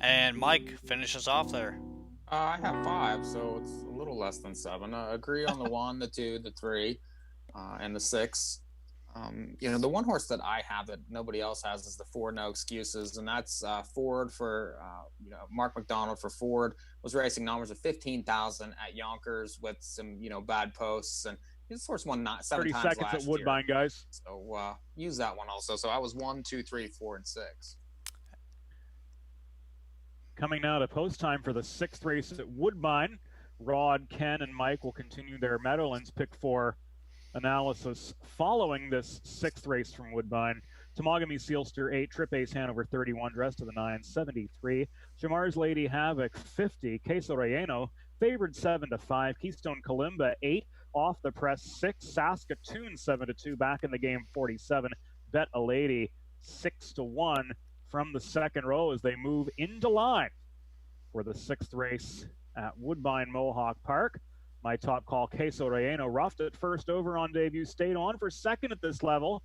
Speaker 1: and Mike finishes off there.
Speaker 4: I have 5, so it's a little less than 7. Agree on the 1, the 2, the 3, and the 6. The one horse that I have that nobody else has is the Ford No Excuses, and that's Ford for Mark McDonald for Ford was racing numbers of 15,000 at Yonkers with some bad posts, and this horse won 7 times
Speaker 3: 30 seconds
Speaker 4: last
Speaker 3: at Woodbine,
Speaker 4: year.
Speaker 3: guys.
Speaker 4: So use that one also. So I was 1, 2, 3, 4, and 6.
Speaker 3: Coming now to post time for the 6th race at Woodbine. Rod, Ken, and Mike will continue their Meadowlands pick 4 analysis following this 6th race from Woodbine. Temagami Sealster 8, Trip Ace Hanover 31, Dress to the 9 73, Jamar's Lady Havoc 50, Queso Relleno favored 7-5, Keystone Kalimba 8, Off the Press 6, Saskatoon 7-2, back in the game 47, Bet a Lady 6-1 from the second row as they move into line for the 6th race at Woodbine Mohawk Park. My top call, Queso Relleno, roughed it first over on debut, stayed on for second at this level.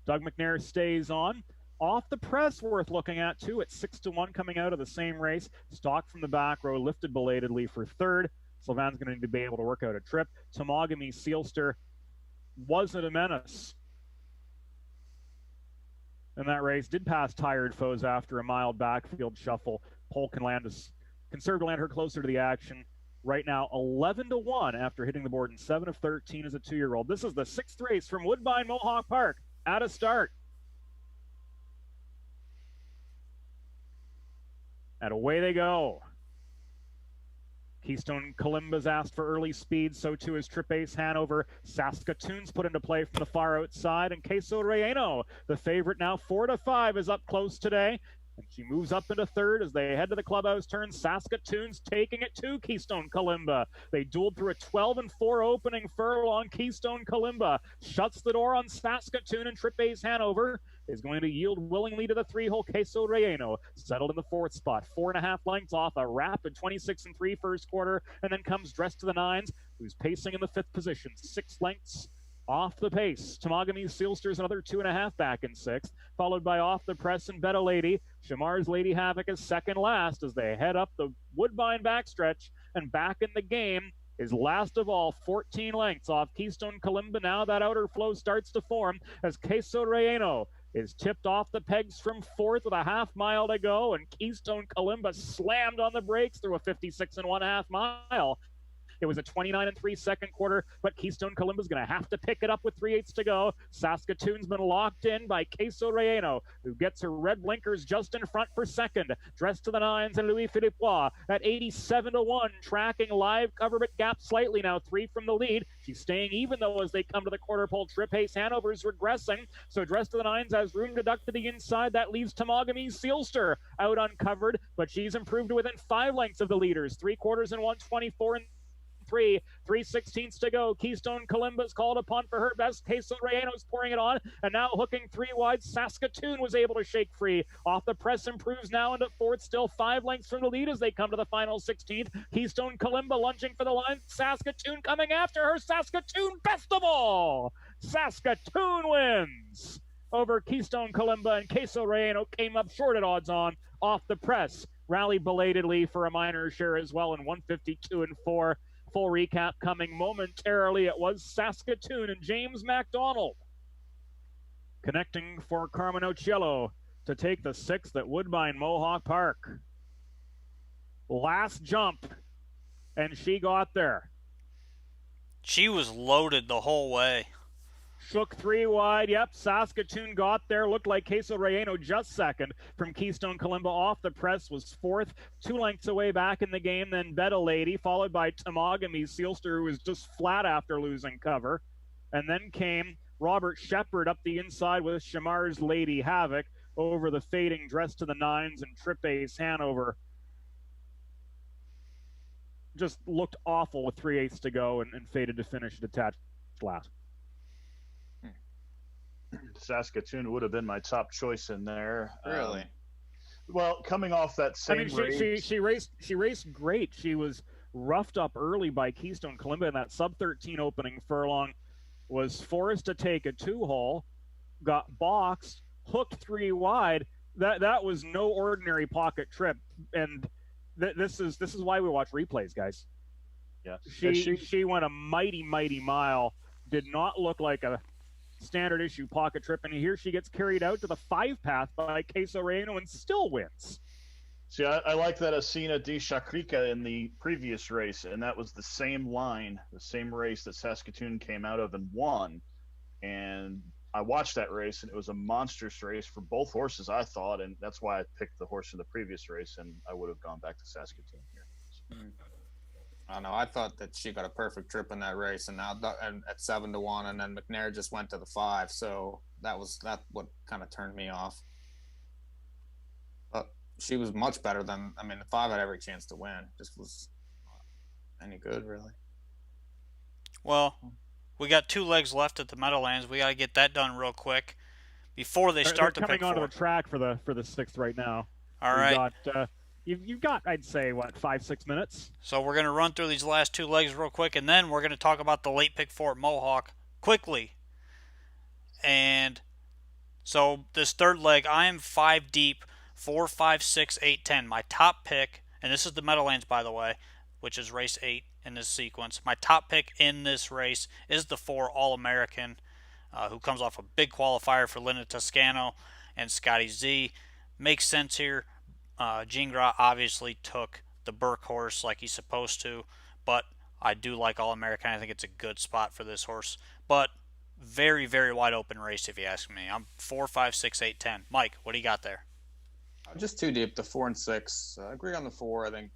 Speaker 3: Doug McNair stays on. Off the Press, worth looking at too, at 6-1 coming out of the same race. Stock from the back row, lifted belatedly for third. Sylvan's going to need to be able to work out a trip. Temagami Sealster wasn't a menace in that race. Did pass Tired Foes after a mild backfield shuffle. Polk conserved to land her closer to the action. Right now, 11-1 after hitting the board in 7 of 13 as a 2-year-old. This is the 6th race from Woodbine Mohawk Park. At a start. And away they go. Keystone Kalimba's asked for early speed, so too is Trip Ace Hanover. Saskatoon's put into play from the far outside, and Queso Relleno, the favorite now 4-5, is up close today. And she moves up into third as they head to the clubhouse turn. Saskatoon's taking it to Keystone Kalimba. They dueled through a 12-4 opening furlong. Keystone Kalimba shuts the door on Saskatoon, and Trip Ace Hanover is going to yield willingly to the 3-hole Queso Relleno. Settled in the 4th spot, 4.5 lengths off a rapid 26-3 first quarter, and then comes Dressed to the 9s, who's pacing in the 5th position, 6 lengths off the pace. Temagami Sealster's another 2.5 back in 6th, followed by Off the Press and Bet a Lady. Shamar's Lady Havoc is second last as they head up the Woodbine backstretch, and back in the game is last of all 14 lengths off Keystone Kalimba. Now that outer flow starts to form as Queso Relleno is tipped off the pegs from 4th with a half mile to go, and Keystone Kalimba slammed on the brakes through a 56.5 mile. It was a 29-3 second quarter, but Keystone Kalimba's going to have to pick it up with 3/8 to go. Saskatoon's been locked in by Queso Relleno, who gets her red blinkers just in front for second. Dressed to the 9s and Louis Philippe Roy at 87-1, tracking live cover but gap slightly now, 3 from the lead. She's staying even though as they come to the quarter pole. Trip Ace Hanover's regressing, so Dressed to the 9s has room to duck to the inside. That leaves Temagami Sealster out uncovered, but she's improved to within 5 lengths of the leaders. 3/4 and 124 and 3/16 to go. Keystone Kalimba's called upon for her best. Queso Relleno's pouring it on, and now hooking 3 wide. Saskatoon was able to shake free. Off the Press improves now into 4th, still 5 lengths from the lead as they come to the final 16th. Keystone Kalimba lunging for the line. Saskatoon coming after her. Saskatoon, best of all. Saskatoon wins over Keystone Kalimba, and Queso Relleno came up short at odds on. Off the Press rallied belatedly for a minor share as well in 152-4. Full recap coming momentarily. It was Saskatoon and James MacDonald connecting for Carmen Occhiello to take the 6th at Woodbine Mohawk Park. Last jump, and she got there.
Speaker 1: She was loaded the whole way.
Speaker 3: Shook 3 wide. Yep, Saskatoon got there. Looked like Queso Relleno just second from Keystone Kalimba off the press, was fourth. 2 lengths away back in the game. Then Betta Lady, followed by Tamagami Sealster, who was just flat after losing cover. And then came Robert Shepard up the inside with Shamar's Lady Havoc over the fading Dress to the Nines and Trip Ace Hanover. Just looked awful with 3/8 to go and faded to finish detached last.
Speaker 2: Saskatoon would have been my top choice in there.
Speaker 4: Really?
Speaker 2: Well, coming off that same race,
Speaker 3: she raced great. She was roughed up early by Keystone Kalimba in that sub-13 opening furlong. Was forced to take a 2-hole, got boxed, hooked 3 wide. That was no ordinary pocket trip, and this is why we watch replays, guys.
Speaker 2: Yeah,
Speaker 3: she went a mighty mile. Did not look like a standard issue pocket trip, and here she gets carried out to the 5 path by Queso Relleno and still wins.
Speaker 2: See, I like that Asina di Chacrica in the previous race, and that was the same line, the same race that Saskatoon came out of and won. And I watched that race, and it was a monstrous race for both horses, I thought, and that's why I picked the horse in the previous race, and I would have gone back to Saskatoon here.
Speaker 4: I don't know. I thought that she got a perfect trip in that race, and now at 7-1, and then McNair just went to the 5. So that what kind of turned me off. But she was much better than. I mean, the 5 had every chance to win. Just was not any good, really.
Speaker 1: Well, we got 2 legs left at the Meadowlands. We got to get that done real quick before they start the pick 4.
Speaker 3: Coming onto the track for the 6th right now.
Speaker 1: All right.
Speaker 3: You've got, I'd say, 5-6 minutes.
Speaker 1: So we're going to run through these last 2 legs real quick, and then we're going to talk about the late pick 4 at Mohawk quickly. And so this 3rd leg, I am 5 deep, 4, 5, 6, 8, 10. My top pick, and this is the Meadowlands, by the way, which is race 8 in this sequence. My top pick in this race is the 4 All-American, who comes off a big qualifier for Linda Toscano and Scotty Z. Makes sense here. Gingras obviously took the Burke horse like he's supposed to, but I do like All-American. I think it's a good spot for this horse. But very, very wide open race if you ask me. I'm 4, 5, 6, 8, 10. Mike, what do you got there?
Speaker 4: Just too deep, the 4 and 6. I agree on the 4. I think,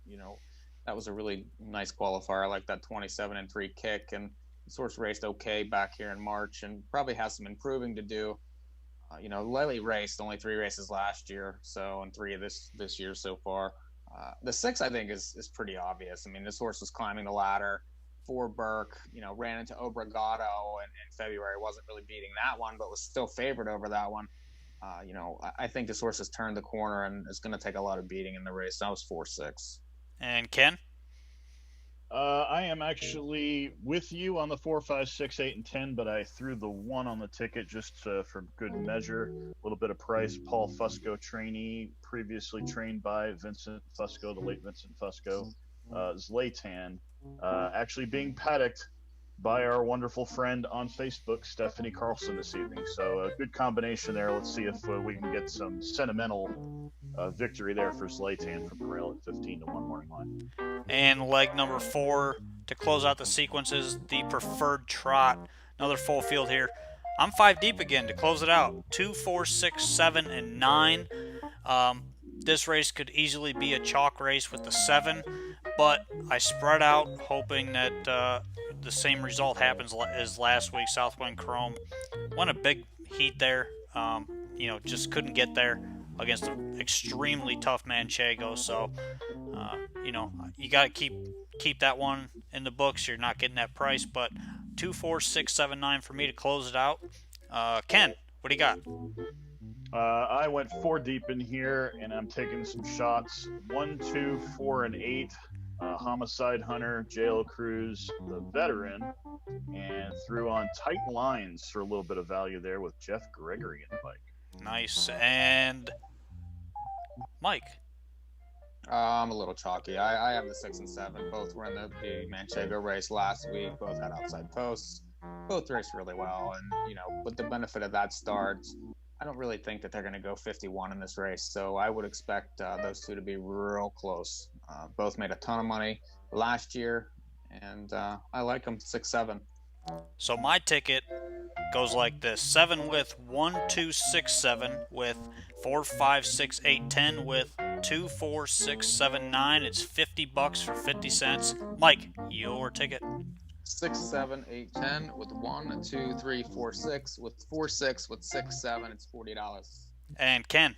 Speaker 4: that was a really nice qualifier. I like that 27-3 kick, and this horse raced okay back here in March and probably has some improving to do. Lely raced only 3 races last year, and 3 of this year so far. The 6, I think, is pretty obvious. I mean, this horse was climbing the ladder for Burke, ran into Obligado in February. Wasn't really beating that one, but was still favored over that one. I think this horse has turned the corner and is going to take a lot of beating in the race. That was 4-6.
Speaker 1: And Ken?
Speaker 2: I am actually with you on the 4, 5, 6, 8, and 10, but I threw the 1 on the ticket just for good measure. A little bit of price. Paul Fusco trainee, previously trained by Vincent Fusco, the late Vincent Fusco. Zlatan, actually being paddocked by our wonderful friend on Facebook, Stephanie Carlson, this evening. So a good combination there. Let's see if we can get some sentimental victory there for Zlatan from the rail at 15-1 morning line.
Speaker 1: And leg number 4 to close out the sequences, the Preferred Trot. Another full field here. I'm 5 deep again to close it out. 2, 4, 6, 7, and 9. This race could easily be a chalk race with the 7, but I spread out hoping that the same result happens as last week. Southwind Chrome won a big heat there. Just couldn't get there against an extremely tough Manchego. So, you got to keep that one in the books. You're not getting that price, but 2, 4, 6, 7, 9 for me to close it out. Ken, what do you got?
Speaker 2: I went 4 deep in here, and I'm taking some shots. 1, 2, 4, and 8. Homicide Hunter, JL Cruz, the veteran, and threw on tight lines for a little bit of value there with Jeff Gregory in the bike.
Speaker 1: Nice. And Mike?
Speaker 4: I'm a little chalky. I have the 6 and 7. Both were in the Manchego race last week. Both had outside posts. Both raced really well. And, with the benefit of that start, I don't really think that they're going to go 51 in this race. So I would expect those 2 to be real close. Both made a ton of money last year. And I like them 6-7.
Speaker 1: So my ticket goes like this: 7 with 1, 2, 6, 7 with 4, 5, 6, 8, 10 with 2, 4, 6, 7, 9. It's $50 for 50 cents. Mike, your ticket.
Speaker 4: 6, 7, 8, 10 with 1, 2, 3, 4, 6 with 4, 6 with 6, 7. It's $40.
Speaker 1: And Ken.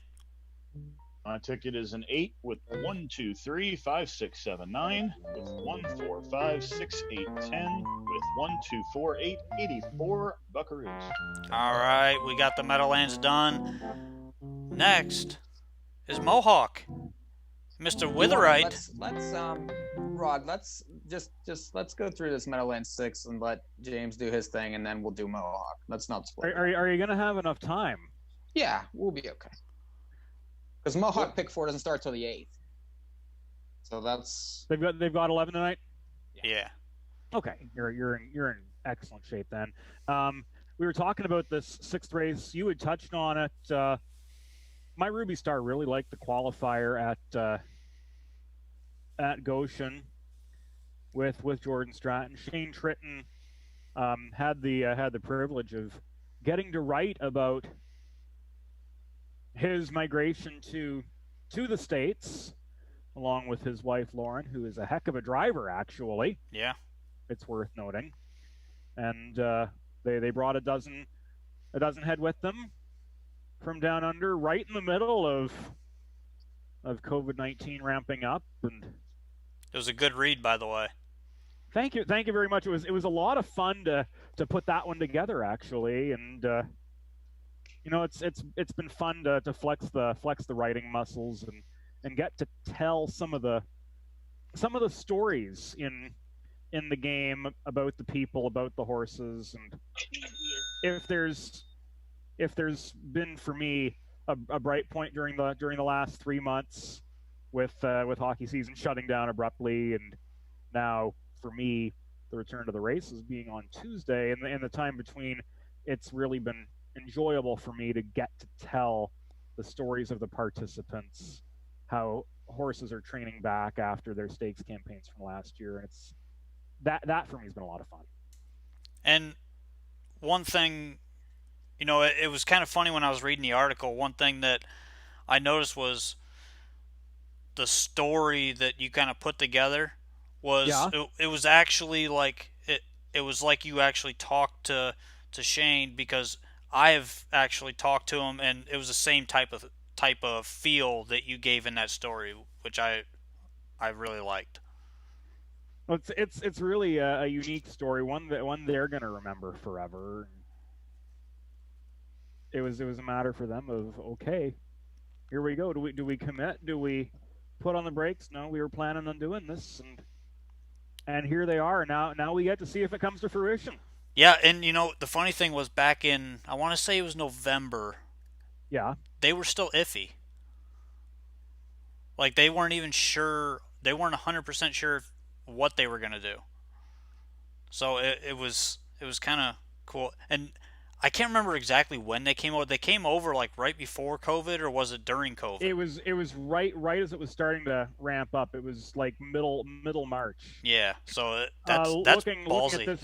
Speaker 2: My ticket is an 8 with 1, 2, 3, 5, 6, 7, 9 with 1, 4, 5, 6, 8, 10 with 1, 2, 4, 8, 84 buckaroos.
Speaker 1: All right, we got the Meadowlands done. Next is Mohawk. Mr. Witherite.
Speaker 4: Rod, let's let's go through this Meadowlands 6 and let James do his thing, and then we'll do Mohawk. Let's not split.
Speaker 3: Are you going to have enough time?
Speaker 4: Yeah, we'll be okay. Because Mohawk pick 4 doesn't start till the 8th. So that's
Speaker 3: They've got 11 tonight.
Speaker 1: Yeah.
Speaker 3: Okay, you're in excellent shape then. We were talking about this 6th race. You had touched on it. My Ruby Star really liked the qualifier at Goshen with Jordan Stratton. Shane Tritton had the privilege of getting to write about his migration to the States, along with his wife Lauren, who is a heck of a driver, actually.
Speaker 1: Yeah.
Speaker 3: It's worth noting. And they brought a dozen head with them from down under, right in the middle of COVID-19 ramping up. And
Speaker 1: it was a good read, by the way.
Speaker 3: Thank you very much. It was a lot of fun to put that one together, actually, and it's been fun to flex the writing muscles and get to tell some of the stories in the game about the people, about the horses, and if there's been for me a bright point during the last 3 months with hockey season shutting down abruptly, and now for me the return to the races being on Tuesday and the time between, it's really been enjoyable for me to get to tell the stories of the participants, how horses are training back after their stakes campaigns from last year, and it's that for me has been a lot of fun.
Speaker 1: And one thing, it was kind of funny when I was reading the article. One thing that I noticed was the story that you kind of put together was it was actually like it was like you actually talked to Shane, because I have actually talked to him, and it was the same type of feel that you gave in that story, which I really liked.
Speaker 3: Well, it's really a unique story, one they're going to remember forever. It was a matter for them of, okay, here we go. Do we commit? Do we put on the brakes? No, we were planning on doing this, and here they are. Now we get to see if it comes to fruition.
Speaker 1: Yeah, and the funny thing was, back in, I want to say it was November.
Speaker 3: Yeah.
Speaker 1: They were still iffy. Like, they weren't even sure. They weren't 100% sure what they were going to do. So it was kind of cool. And I can't remember exactly when they came over. They came over like right before COVID, or was it during COVID?
Speaker 3: It was right as it was starting to ramp up. It was like middle March.
Speaker 1: Yeah, so that's ballsy.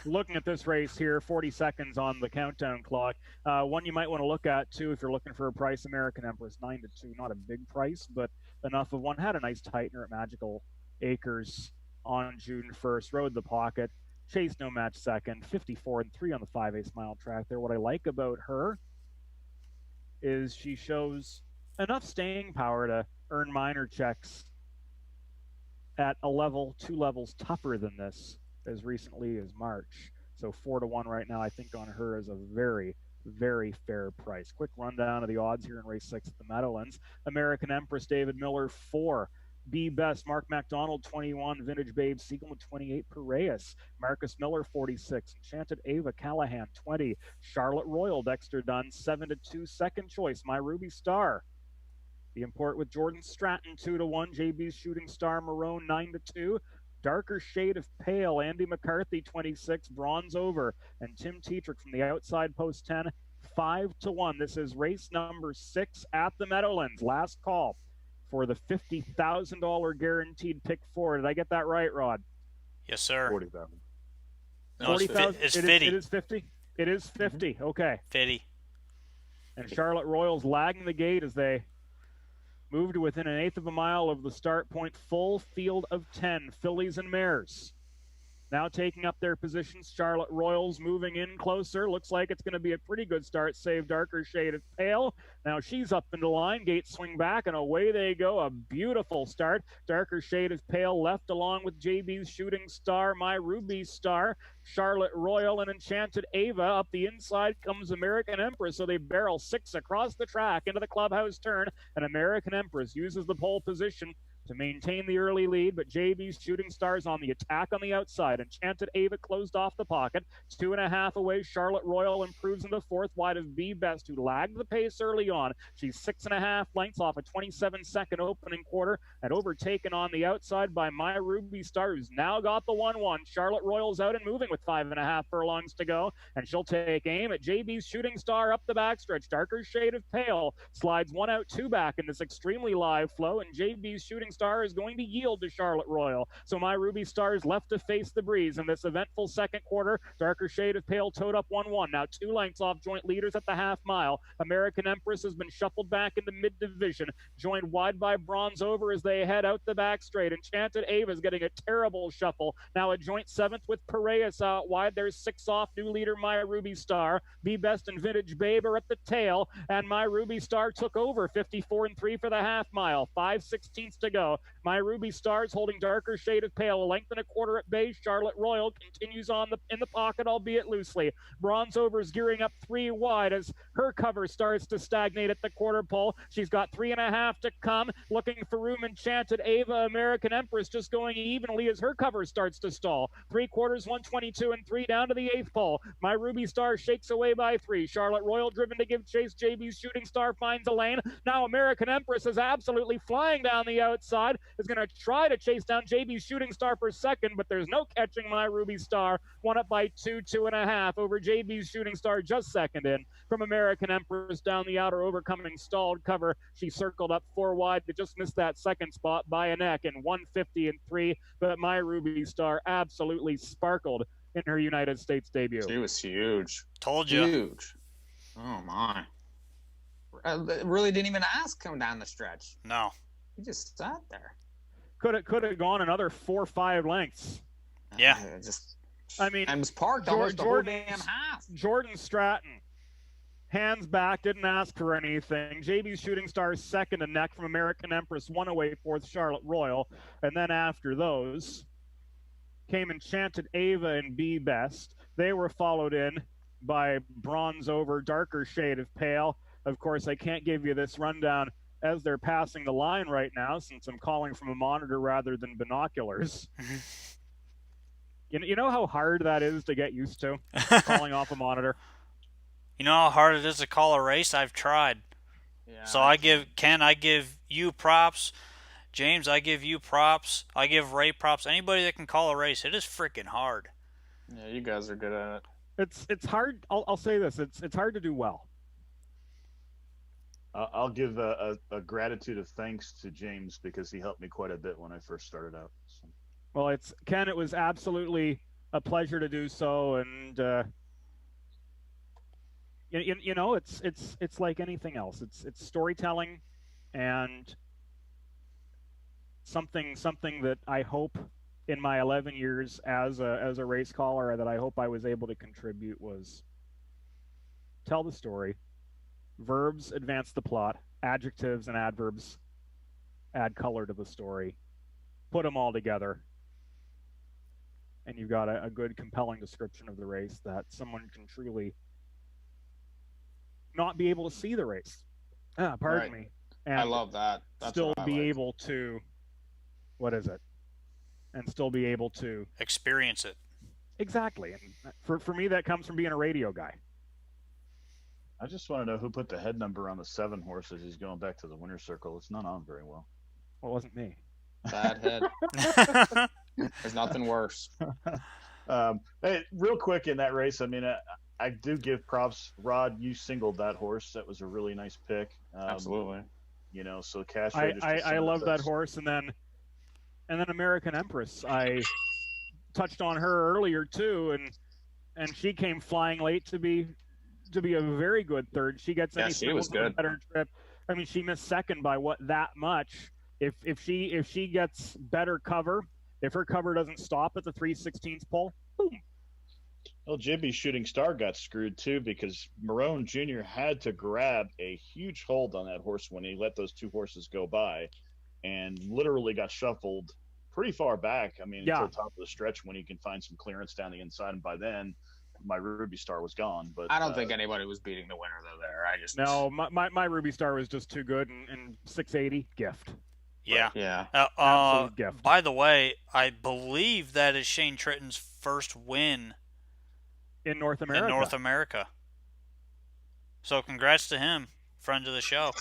Speaker 3: Looking at this race here, 40 seconds on the countdown clock. One you might want to look at too if you're looking for a price. American Empress 9-2, not a big price, but enough of one. Had a nice tightener at Magical Acres on June 1st. Rode the pocket. Chase no match second, 54-3 on the 5/8 mile track there. What I like about her is she shows enough staying power to earn minor checks at a level, 2 levels tougher than this as recently as March. So 4-1 right now, I think, on her is a very, very fair price. Quick rundown of the odds here in race 6 at the Meadowlands. American Empress, David Miller, 4. Be Best, Mark MacDonald, 21. Vintage Babe, Siegelman, 28. Piraeus, Marcus Miller, 46. Enchanted Ava, Callahan, 20. Charlotte Royal, Dexter Dunn, 7-2. Second choice, My Ruby Star. The import with Jordan Stratton, 2-1. JB's Shooting Star, Marone, 9-2. Darker Shade of Pale, Andy McCarthy, 26. Bronze Over, and Tim Tetrick from the outside post, 10. 5-1. This is race number 6 at the Meadowlands. Last call for the $50,000 guaranteed pick 4. Did I get that right, Rod?
Speaker 1: Yes, sir.
Speaker 2: 40,000.
Speaker 1: No, it's
Speaker 3: 40,000.
Speaker 1: it's
Speaker 3: It
Speaker 1: 50.
Speaker 3: is 50. It is 50. Okay.
Speaker 1: 50.
Speaker 3: And Charlotte Royals lagging the gate as they move to within an eighth of a mile of the start point. Full field of 10 fillies and mares. Now taking up their positions, Charlotte Royals moving in closer. Looks like it's going to be a pretty good start, save Darker Shade of Pale. Now she's up into line, gates swing back, and away they go. A beautiful start. Darker Shade of Pale left along with JB's Shooting Star, My Ruby Star, Charlotte Royal, and Enchanted Ava. Up the inside comes American Empress, so they barrel 6 across the track into the clubhouse turn, and American Empress uses the pole position to maintain the early lead, but JB's Shooting Stars on the attack on the outside. Enchanted Ava closed off the pocket. 2.5 away. Charlotte Royal improves into fourth, wide of B Best, who lagged the pace early on. She's 6.5 lengths off a 27-second opening quarter and overtaken on the outside by My Ruby Star, who's now got the 1-1. Charlotte Royal's out and moving with 5.5 furlongs to go, and she'll take aim at JB's Shooting Star up the backstretch. Darker Shade of Pale slides 1 out, 2 back in this extremely live flow, and JB's Shooting Star is going to yield to Charlotte Royal. So My Ruby Star is left to face the breeze in this eventful second quarter. Darker Shade of Pale towed up 1-1. Now 2 lengths off joint leaders at the half mile. American Empress has been shuffled back into mid-division, joined wide by Bronze Over as they head out the back straight. Enchanted Ava is getting a terrible shuffle. Now a joint 7th with Piraeus out wide. There's 6 off. New leader My Ruby Star. Be Best and Vintage Babe are at the tail, and My Ruby Star took over 54 3 for the half mile. 5/16 to go. My Ruby Stars holding Darker Shade of Pale, a length and a quarter at base. Charlotte Royal continues on in the pocket, albeit loosely. Bronze Over is gearing up 3 wide as her cover starts to stagnate at the quarter pole. She's got 3.5 to come. Looking for room, Enchanted Ava, American Empress just going evenly as her cover starts to stall. 3/4, 122 3 down to the 8th pole. My Ruby Star shakes away by 3. Charlotte Royal driven to give chase. JB's Shooting Star finds a lane. Now American Empress is absolutely flying down the outside. Is going to try to chase down JB's Shooting Star for second, but there's no catching My Ruby Star. 1 up by 2, 2.5 over JB's Shooting Star, just second in. From American Empress down the outer, overcoming stalled cover. She circled up 4 wide to just miss that second spot by a neck in 150 3, but My Ruby Star absolutely sparkled in her United States debut.
Speaker 4: She was huge.
Speaker 1: Told you.
Speaker 4: Huge. Oh, my. I really didn't even ask him down the stretch.
Speaker 1: No.
Speaker 4: He just sat there.
Speaker 3: Could have gone another 4 or 5 lengths.
Speaker 1: Yeah.
Speaker 3: I mean,
Speaker 4: I was parked almost the whole damn half.
Speaker 3: Jordan Stratton, hands back, didn't ask for anything. JB's Shooting Star second, a neck from American Empress, 1 away fourth, Charlotte Royal. And then after those came Enchanted Ava and Be Best. They were followed in by Bronze Over, Darker Shade of Pale. Of course, I can't give you this rundown as they're passing the line right now, since I'm calling from a monitor rather than binoculars. You know how hard that is to get used to, calling off a monitor?
Speaker 1: You know how hard it is to call a race? I've tried.
Speaker 4: Yeah.
Speaker 1: So I give you props. James, I give you props. I give Ray props. Anybody that can call a race, it is freaking hard.
Speaker 4: Yeah, you guys are good at it.
Speaker 3: It's hard. I'll say this. It's hard to do well.
Speaker 2: I'll give a gratitude of thanks to James because he helped me quite a bit when I first started out. So.
Speaker 3: Well, Ken, it was absolutely a pleasure to do so, and you know, it's like anything else. It's storytelling, and something that I hope in my 11 years as a race caller that I hope I was able to contribute was tell the story. Verbs advance the plot. Adjectives and adverbs add color to the story. Put them all together, and you've got a good, compelling description of the race that someone can truly not be able to see the race. Pardon me. And
Speaker 4: I love that. That's
Speaker 3: still be able to, and still be able to
Speaker 1: experience it.
Speaker 3: Exactly. And for me, that comes from being a radio guy.
Speaker 2: I just want to know who put the head number on the 7 horse as he's going back to the winner's circle. It's not on very well.
Speaker 3: Well, it wasn't me.
Speaker 4: Bad head. There's nothing worse.
Speaker 2: Hey, real quick in that race, I mean, I do give props. Rod, you singled that horse. That was a really nice pick.
Speaker 4: Absolutely.
Speaker 2: You know, so cash.
Speaker 3: I love that horse, and then American Empress. I touched on her earlier too, and and she came flying late to be a very good third. She gets
Speaker 4: Yeah, she was
Speaker 3: with a
Speaker 4: good.
Speaker 3: better trip. I mean, she missed second by that much. If she gets better cover, if her cover doesn't stop at the 3/16 pole, boom.
Speaker 2: Well, Jibby's shooting star got screwed too because Marone Jr. had to grab a huge hold on that horse when he let those two horses go by, and literally got shuffled pretty far back. I mean,
Speaker 3: Yeah.
Speaker 2: to the top of the stretch when you can find some clearance down the inside, and by then my Ruby Star was gone. But
Speaker 4: I don't think anybody was beating the winner though. There, I just
Speaker 3: No, my Ruby Star was just too good, and 680 gift.
Speaker 1: Yeah.
Speaker 4: yeah.
Speaker 3: Absolute gift.
Speaker 1: By the way, I believe that is Shane Tritton's first win
Speaker 3: In North America.
Speaker 1: So congrats to him, friend of the show.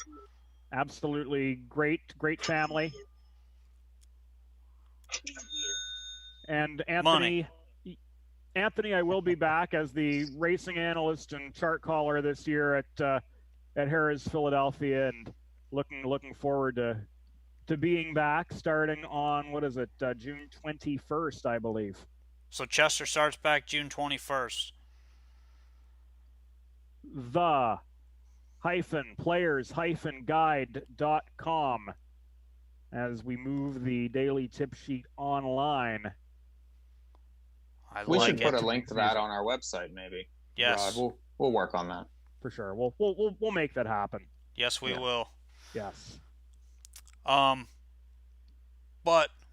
Speaker 3: Absolutely great family. And Anthony, I will be back as the racing analyst and chart caller this year at Harrah's Philadelphia, and looking forward to being back starting on June 21st, I believe.
Speaker 1: So Chester starts back June 21st.
Speaker 3: the-players-guide.com as we move the daily tip sheet online.
Speaker 4: We should put a link to that on our website, maybe.
Speaker 1: Yes.
Speaker 4: Rod, we'll work on that.
Speaker 3: For sure. We'll make that happen.
Speaker 1: Yes, we will.
Speaker 3: Yes.
Speaker 1: But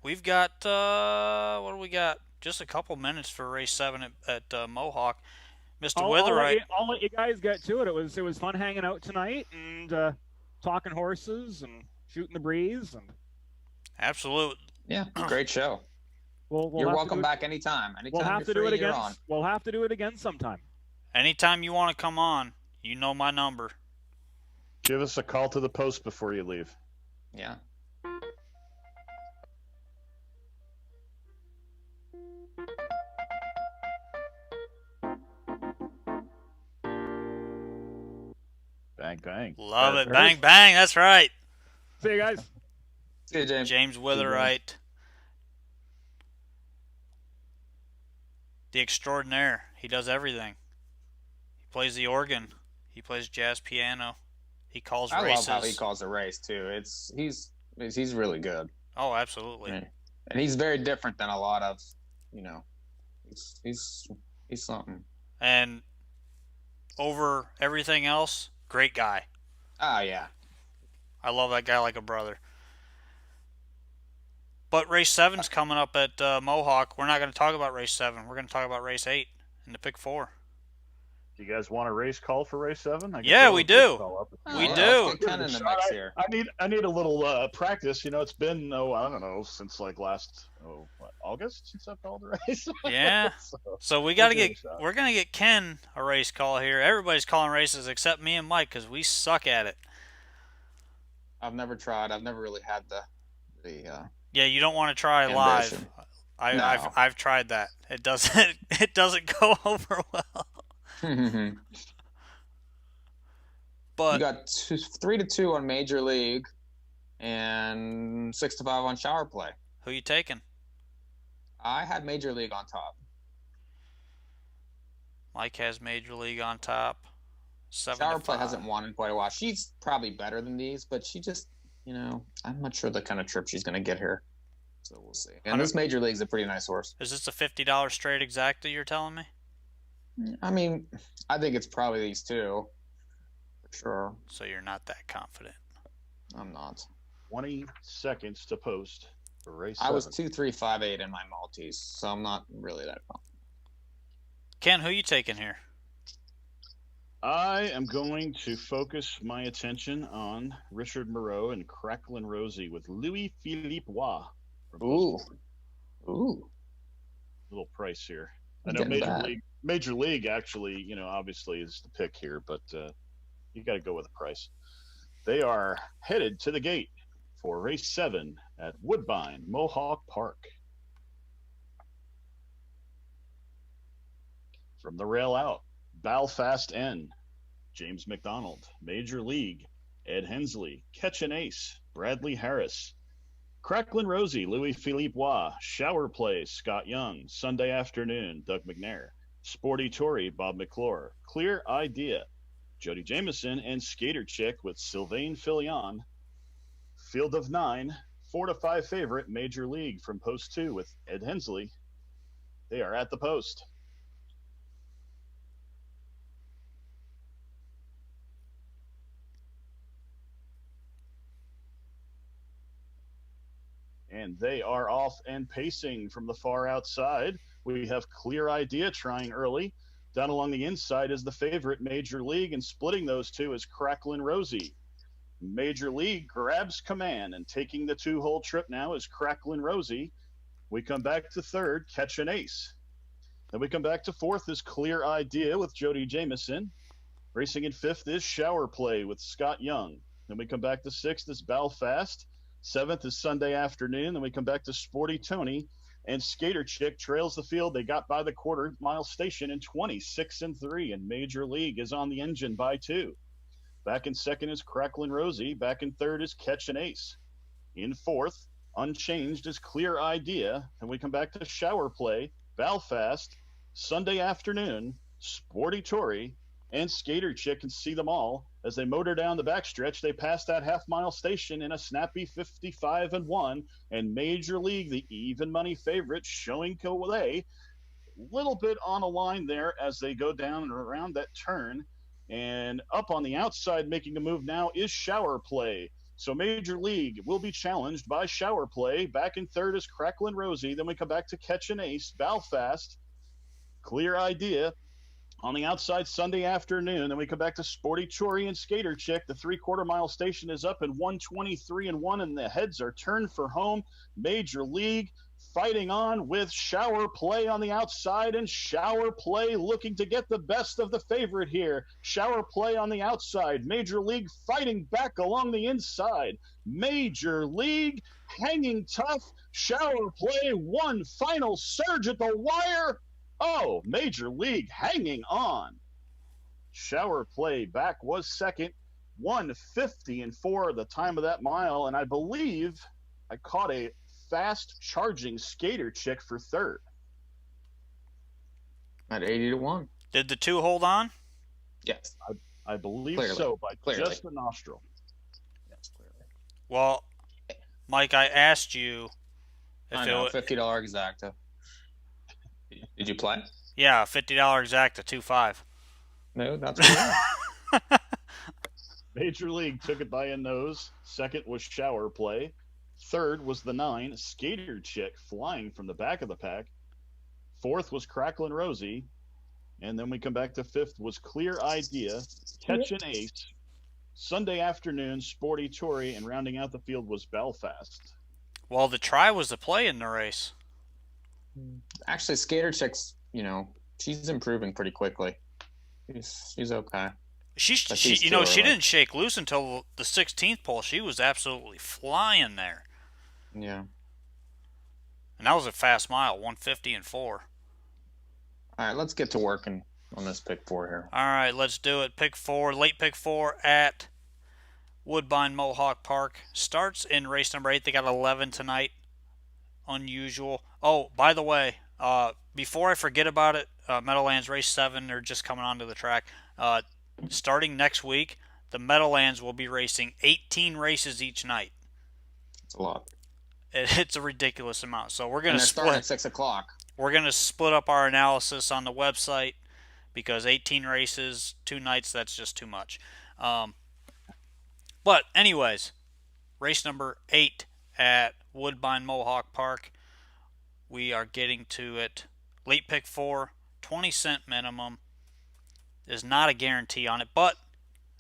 Speaker 1: we've got what do we got? Just a couple minutes for race 7 at Mohawk. Mr. Witherite.
Speaker 3: I'll let you guys get to it. It was fun hanging out tonight and talking horses and shooting the breeze and.
Speaker 1: Absolutely.
Speaker 4: Yeah, great show.
Speaker 3: You're
Speaker 4: welcome back anytime.
Speaker 3: We'll have to do it again. We'll have to do it again sometime.
Speaker 1: Anytime you want to come on, you know my number.
Speaker 2: Give us a call to the post before you leave.
Speaker 4: Yeah.
Speaker 2: Bang, bang.
Speaker 1: Love it. Bang, bang. That's right.
Speaker 3: See you guys.
Speaker 4: See you, James.
Speaker 1: James Witherite. The extraordinaire. He does everything. He plays the organ. He plays jazz piano. He calls races.
Speaker 4: I love how he calls a race too. He's really good.
Speaker 1: Oh, absolutely.
Speaker 4: And he's very different than a lot of, he's something.
Speaker 1: And over everything else, great guy.
Speaker 4: Oh yeah.
Speaker 1: I love that guy like a brother. But race 7's coming up at Mohawk. We're not going to talk about race 7. We're going to talk about race 8 in the pick 4.
Speaker 2: Do you guys want a race call for race 7?
Speaker 1: Yeah, we do. We do.
Speaker 4: Let's get Ken in the mix here.
Speaker 2: I need a little practice. It's been I don't know, since like last August since I've called a race.
Speaker 1: Yeah. So we're gonna get Ken a race call here. Everybody's calling races except me and Mike because we suck at it.
Speaker 4: I've never tried. I've never really had the
Speaker 1: Yeah, you don't want to try
Speaker 4: ambition.
Speaker 1: live. I've tried that. It doesn't go over well. But
Speaker 4: you got 3-2 on Major League and 6-5 on Shower Play.
Speaker 1: Who you taking?
Speaker 4: I had Major League on top.
Speaker 1: Mike has Major League on top.
Speaker 4: Shower Play hasn't won in quite a while. She's probably better than these, but she just, I'm not sure the kind of trip she's going to get here. So we'll see. And this Major League's a pretty nice horse.
Speaker 1: Is this a $50 straight exacta you're telling me?
Speaker 4: I mean, I think it's probably these two. For sure.
Speaker 1: So you're not that confident.
Speaker 4: I'm not.
Speaker 2: 20 seconds to post for race 7.
Speaker 4: I was 2-3-5-8 in my Maltese, so I'm not really that confident.
Speaker 1: Ken, who you taking here?
Speaker 2: I am going to focus my attention on Richard Moreau and Cracklin' Rosie with Louis Philippe Roy.
Speaker 4: Ooh.
Speaker 2: Little price here. I know Major League actually, obviously is the pick here, but you got to go with the price. They are headed to the gate for race 7 at Woodbine Mohawk Park. From the rail out, Belfast N, James McDonald, Major League, Ed Hensley, Catch an Ace, Bradley Harris, Cracklin' Rosie, Louis Philippe Roy, Shower Play, Scott Young, Sunday Afternoon, Doug McNair, Sporty Tory, Bob McClure. Clear Idea, Jody Jameson and Skater Chick with Sylvain Filion. Field of 9, 4-5 favorite, Major League from Post 2 with Ed Hensley. They are at the post. And they are off and pacing from the far outside. We have Clear Idea trying early. Down along the inside is the favorite, Major League, and splitting those two is Cracklin' Rosie. Major League grabs command, and taking the 2-hole trip now is Cracklin' Rosie. We come back to third, Catch an Ace. Then we come back to fourth is Clear Idea with Jody Jameson. Racing in fifth is Shower Play with Scott Young. Then we come back to sixth is Belfast. Seventh is Sunday Afternoon. Then we come back to Sporty Tony. And Skater Chick trails the field. They got by the quarter-mile station in 26-3, and Major League is on the engine by 2. Back in second is Cracklin' Rosie. Back in third is Catch an Ace. In fourth, unchanged, is Clear Idea. And we come back to Shower Play, Belfast, Sunday Afternoon, Sporty Tory, and Skater Chick, can see them all. As they motor down the backstretch, they pass that half-mile station in a snappy 55-1, and Major League, the even money favorite, showing Calais, little bit on a line there as they go down and around that turn. And up on the outside, making a move now, is Shower Play. So Major League will be challenged by Shower Play. Back in third is Cracklin' Rosie. Then we come back to Catch an Ace, Belfast, Clear Idea. On the outside, Sunday Afternoon. Then we come back to Sporty Tory and Skater Chick. The 3/4 mile station is up in 123-1, and the heads are turned for home. Major League fighting on with Shower Play on the outside, and Shower Play looking to get the best of the favorite here. Shower Play on the outside. Major League fighting back along the inside. Major League hanging tough. Shower Play, one final surge at the wire. Oh, Major League hanging on. Shower Play back was second, 1:50-4 the time of that mile, and I believe I caught a fast charging Skater Chick for third.
Speaker 4: At 80-1.
Speaker 1: Did the 2 hold on?
Speaker 4: Yes.
Speaker 2: I believe
Speaker 4: Clearly.
Speaker 2: so, by
Speaker 4: Clearly.
Speaker 2: just a nostril.
Speaker 4: Yes, clearly.
Speaker 1: Well, Mike, I asked you if
Speaker 4: I know, $50 exacta. Did you play?
Speaker 1: Yeah, $50 exacta, 2.5.
Speaker 4: No, that's what
Speaker 2: Major League took it by a nose. Second was Shower Play. Third was the 9, Skater Chick, flying from the back of the pack. Fourth was Cracklin' Rosie. And then we come back to fifth was Clear Idea, Catch an Ace, Sunday Afternoon, Sporty Tory, and rounding out the field was Belfast.
Speaker 1: Well, the try was the play in the race.
Speaker 4: Actually, Skater Chick's, she's improving pretty quickly. She's okay.
Speaker 1: She didn't shake loose until the 16th pole. She was absolutely flying there.
Speaker 4: Yeah.
Speaker 1: And that was a fast mile, 1:50-4.
Speaker 4: All right, let's get to working on this pick 4 here.
Speaker 1: All right, let's do it. Pick 4, late pick 4 at Woodbine Mohawk Park. Starts in race number 8. They got 11 tonight. Unusual. Oh, by the way, before I forget about it, Meadowlands Race 7 are just coming onto the track. Starting next week, the Meadowlands will be racing 18 races each night.
Speaker 4: It's a lot.
Speaker 1: It's a ridiculous amount. So we're going to
Speaker 4: start at 6 o'clock.
Speaker 1: We're going to split up our analysis on the website because 18 races, 2 nights, that's just too much. But anyways, race number 8 at Woodbine Mohawk Park. We are getting to it. Late pick 4, 20-cent minimum. There's not a guarantee on it, but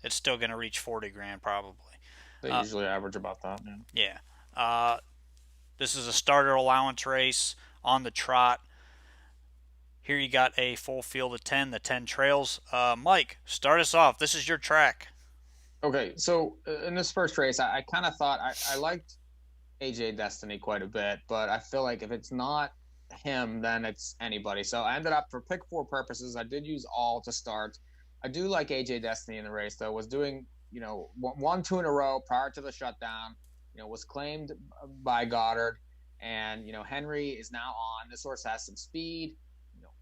Speaker 1: it's still going to reach 40 grand probably.
Speaker 4: They usually average about that.
Speaker 1: Yeah. This is a starter allowance race on the trot. Here you got a full field of 10, the 10 trails. Mike, start us off. This is your track.
Speaker 4: Okay, so in this first race, I kind of thought I liked AJ Destiny quite a bit, but I feel like if it's not him, then it's anybody. So I ended up, for pick 4 purposes, I did use all to start. I do like AJ Destiny in the race, though. Was doing, 1-2 in a row prior to the shutdown. Was claimed by Goddard, and Henry is now on. This horse has some speed.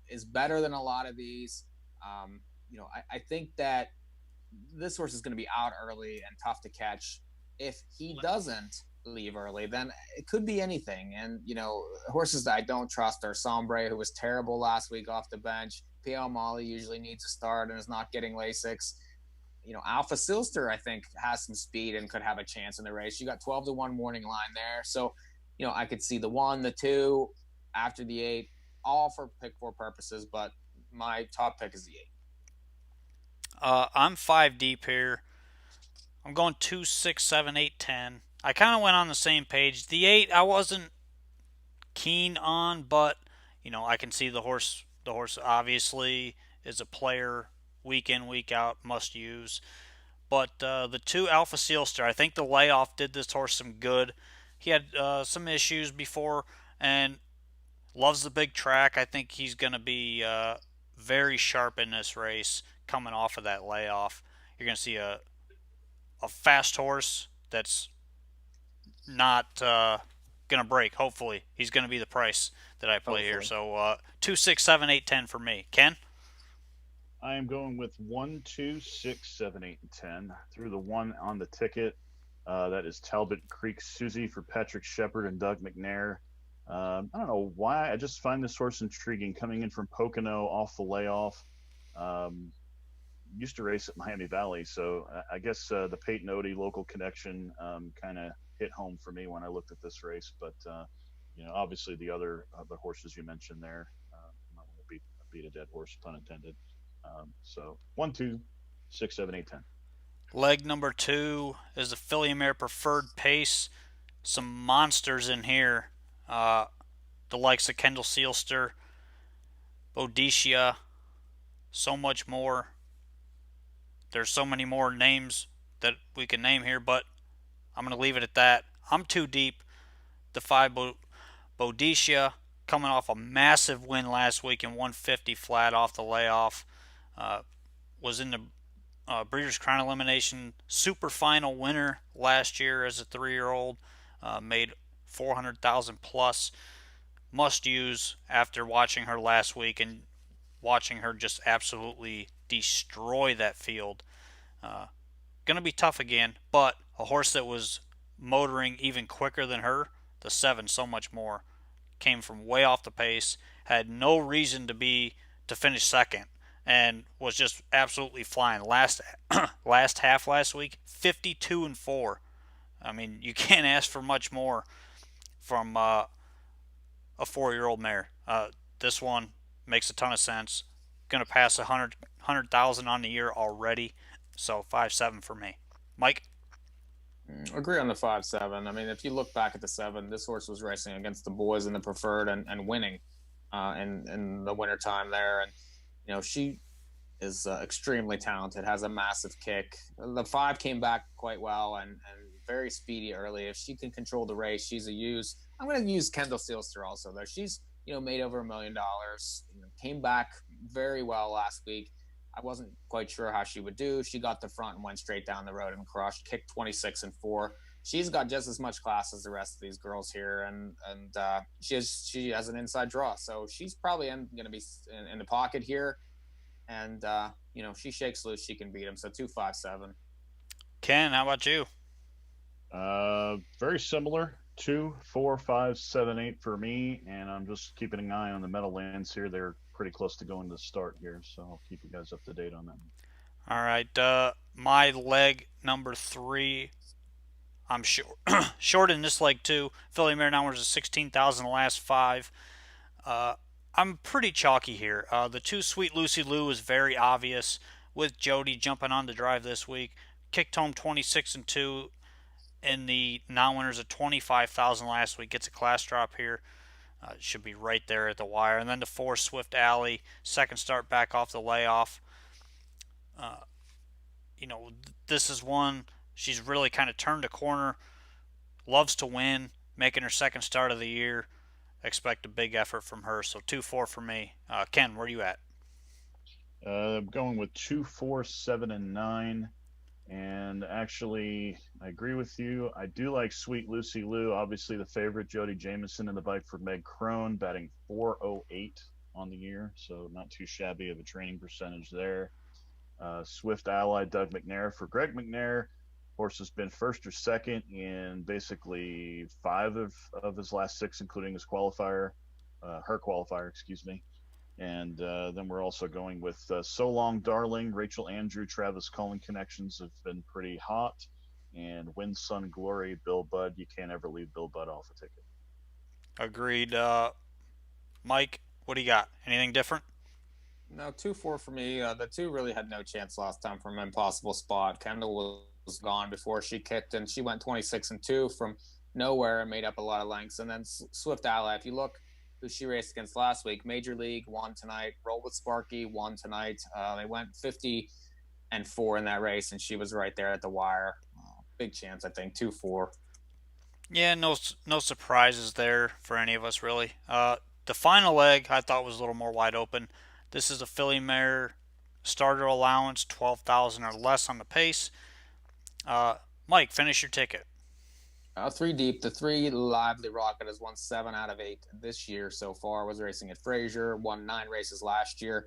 Speaker 4: is better than a lot of these. I think that this horse is going to be out early and tough to catch. If he doesn't leave early, then it could be anything. And horses that I don't trust are Sombre, who was terrible last week off the bench. PL Molly usually needs a start and is not getting Lasix. Alpha Silster, I think, has some speed and could have a chance in the race. You got 12-1 morning line there. So, I could see the 1, the 2, after the 8, all for pick 4 purposes, but my top pick is the 8.
Speaker 1: I'm 5 deep here. I'm going 2, 6, 7, 8, 10. I kind of went on the same page. The 8, I wasn't keen on, but I can see the horse. The horse obviously is a player week in, week out, must use. But the 2 Alpha Sealster, I think the layoff did this horse some good. He had some issues before and loves the big track. I think he's going to be very sharp in this race coming off of that layoff. You're going to see a fast horse that's not going to break. Hopefully, he's going to be the price that I play here. So 2, 6, 7, 8, 10 for me. Ken?
Speaker 2: I am going with 1, 2, 6, 7, 8, and 10. Through the 1 on the ticket. That is Talbot Creek Susie for Patrick Shepard and Doug McNair. I don't know why. I just find this horse intriguing. Coming in from Pocono off the layoff. Used to race at Miami Valley, so I guess the Peyton Odie local connection kind of hit home for me when I looked at this race. But obviously the other horses you mentioned there, I'm not going to beat a dead horse, pun intended. So 1, 2, 6, 7, 8, 10.
Speaker 1: Leg number 2 is the Filly Mare Preferred Pace. Some monsters in here. The likes of Kendall Sealster, Boadicea, so much more. There's so many more names that we can name here, but I'm going to leave it at that. I'm 2 deep. The 5 Boadicea coming off a massive win last week in 150 flat off the layoff. Was in the Breeders' Crown Elimination Super Final winner last year as a 3-year-old. Made 400,000 plus. Must use after watching her last week and watching her just absolutely destroy that field. Going to be tough again, but a horse that was motoring even quicker than her, the 7 so much more, came from way off the pace, had no reason to finish second, and was just absolutely flying. Last half last week, 52-4. I mean, you can't ask for much more from a 4-year-old mare. This one makes a ton of sense. Going to pass 100,000 on the year already. So 5-7 for me. Mike?
Speaker 4: Agree on the 5-7. I mean, if you look back at the 7, this horse was racing against the boys in the preferred and winning in the wintertime there. And, she is extremely talented, has a massive kick. The 5 came back quite well and very speedy early. If she can control the race, she's a use. I'm going to use Kendall Sealster also, though. She's, made over $1 million. Came back very well last week. I wasn't quite sure how she would do. She got the front and went straight down the road and crushed, kicked 26-4. She's got just as much class as the rest of these girls here, and she has an inside draw. So she's probably going to be in the pocket here, and she shakes loose, she can beat him. So 2-5-7.
Speaker 1: Ken, how about you?
Speaker 2: Very similar. 2, 4, 5, 7, 8 for me, and I'm just keeping an eye on the Meadowlands here. They're pretty close to going to start here, so I'll keep you guys up to date on that.
Speaker 1: All right, my leg number 3. I'm short in this leg too. Filly Mare Numbers is 16,000 the last 5. I'm pretty chalky here. The 2 Sweet Lucy Lou is very obvious with Jody jumping on the drive this week. Kicked home 26-2 in the non-winners of 25,000 last week. Gets a class drop here. Should be right there at the wire. And then the 4 Swift Alley, second start back off the layoff. This is one she's really kind of turned a corner. Loves to win, making her second start of the year. Expect a big effort from her. So 2-4 for me. Ken, where are you at?
Speaker 2: I'm going with 2, 4, 7, and 9. And actually, I agree with you. I do like Sweet Lucy Lou, obviously the favorite, Jody Jamieson in the bike for Meg Crone, batting 408. on the year, so not too shabby of a training percentage there. Swift ally Doug McNair for Greg McNair. Horse has been first or second in basically 5 of his last 6, including his qualifier, her qualifier, excuse me. And then we're also going with So Long Darling, Rachel Andrew, Travis Cullen connections have been pretty hot. And Wind Sun Glory, Bill Budd. You can't ever leave Bill Budd off a ticket.
Speaker 1: Agreed. Mike, what do you got? Anything different?
Speaker 4: No, 2-4 for me. The 2 really had no chance last time from Impossible Spot. Kendall was gone before she kicked, and she went 26-2 from nowhere and made up a lot of lengths. And then Swift Ally, if you look who she raced against last week, Major League won tonight, Roll with Sparky won tonight. They went 50-4 in that race, and she was right there at the wire. Big chance, I think, 2-4.
Speaker 1: Yeah, no surprises there for any of us really. The final leg I thought was a little more wide open. This is a filly mare starter allowance, 12,000 or less on the pace. Mike, finish your ticket.
Speaker 4: 3 deep. The 3 Lively Rocket has won 7 out of 8 this year so far. Was racing at Fraser, won 9 races last year.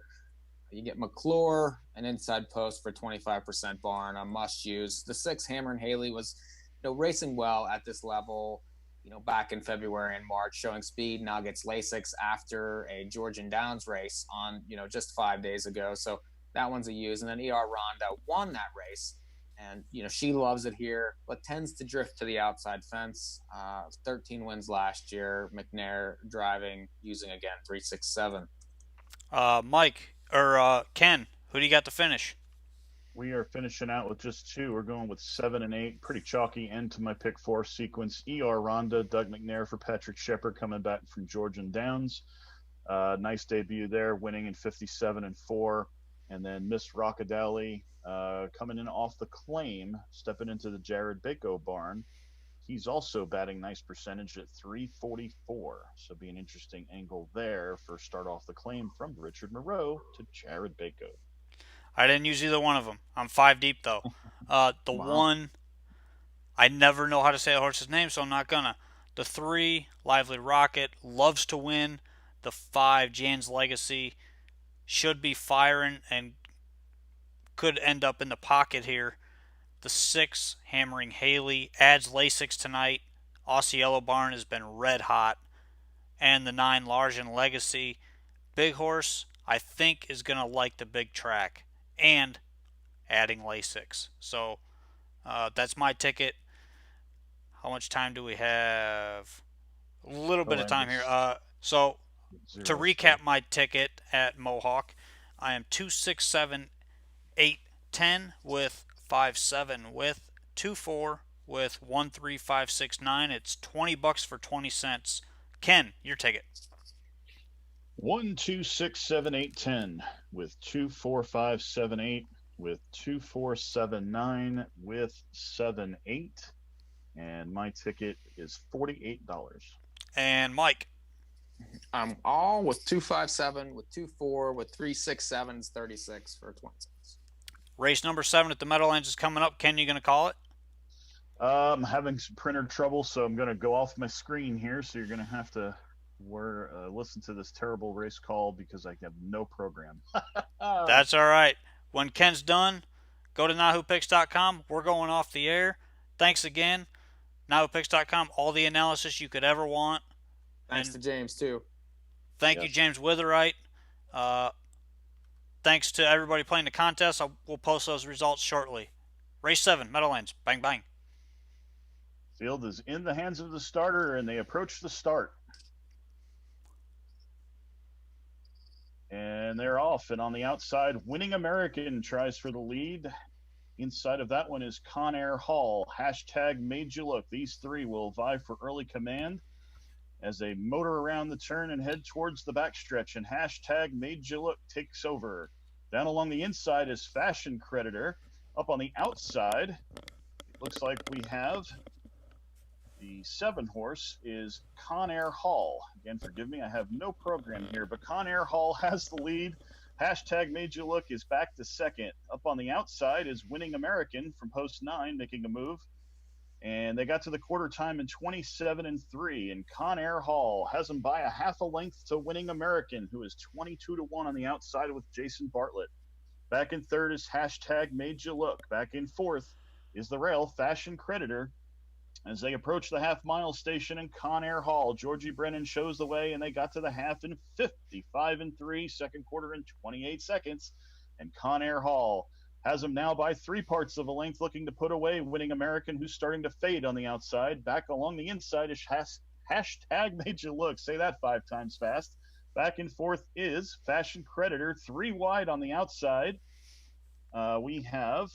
Speaker 4: You get McClure, an inside post for 25% barn, a must use. The 6 Hammer and Haley was racing well at this level, back in February and March, showing speed. Now gets Lasix after a Georgian Downs race on, just 5 days ago. So that one's a use. And then ER Ronda won that race. And, she loves it here, but tends to drift to the outside fence. 13 wins last year. McNair driving, using again, 367.
Speaker 1: Mike, or Ken, who do you got to finish?
Speaker 2: We are finishing out with just 2. We're going with 7 and 8. Pretty chalky end to my pick 4 sequence. ER Ronda, Doug McNair for Patrick Shepard coming back from Georgian Downs. Nice debut there, winning in 57-4. And then Miss Rockadally coming in off the claim, stepping into the Jared Bako barn. He's also batting nice percentage at 344. So be an interesting angle there for start off the claim from Richard Moreau to Jared Bako.
Speaker 1: I didn't use either one of them. I'm 5 deep though. The
Speaker 2: Wow.
Speaker 1: one, I never know how to say a horse's name, so I'm not gonna. The 3 Lively Rocket loves to win. The 5 Jan's Legacy should be firing and could end up in the pocket here. The 6 Hammering Haley adds Lasix tonight. Aussie Yellow Barn has been red hot. And the 9 Largen Legacy. Big horse, I think, is going to like the big track. And adding Lasix. So that's my ticket. How much time do we have? A little bit of time here. So to recap my ticket at Mohawk, I am 267 810 with 57 with 24 with 13569. It's $20 for 20 cents. Ken, your ticket.
Speaker 2: 1, 2, 6, 7, 8, 10 with 2, 4, 5, 7, 8 with 2, 4, 7, 9 with 7, 8. And my ticket is $48.
Speaker 1: And Mike.
Speaker 4: I'm all with 257, with 24, with 367s, 36 for 20 cents.
Speaker 1: Race number 7 at the Meadowlands is coming up. Ken, you going to call it?
Speaker 2: I'm having some printer trouble, so I'm going to go off my screen here. So you're going to have to listen to this terrible race call because I have no program.
Speaker 1: That's all right. When Ken's done, go to NAHUPicks.com. We're going off the air. Thanks again. NAHUPicks.com, all the analysis you could ever want.
Speaker 4: Thanks to James, too.
Speaker 1: Thank you, James Witherite. Thanks to everybody playing the contest. We'll post those results shortly. Race 7, Meadowlands. Bang, bang.
Speaker 2: Field is in the hands of the starter, and they approach the start. And they're off. And on the outside, Winning American tries for the lead. Inside of that one is Con Air Hall. Hashtag Made You Look. These 3 will vie for early command as they motor around the turn and head towards the backstretch. And hashtag Made You Look takes over. Down along the inside is Fashion Creditor. Up on the outside, it looks like we have the 7 horse is Con Air Hall. Again, forgive me, I have no program here, but Con Air Hall has the lead. Hashtag Made You Look is back to second. Up on the outside is Winning American from post 9, making a move. And they got to the quarter time in 27-3. And Conair Hall has them by a half a length to Winning American, who is 22-1 on the outside with Jason Bartlett. Back in third is hashtag Made You Look. Back in fourth is the rail Fashion Creditor. As they approach the half-mile station in Conair Hall, Georgie Brennan shows the way, and they got to the half in 55-3, second quarter in 28 seconds. And Conair Hall has them now by 3 parts of a length, looking to put away Winning American, who's starting to fade on the outside. Back along the inside is hashtag Made You Look. Say that 5 times fast. Back and forth is Fashion Creditor, 3 wide on the outside. We have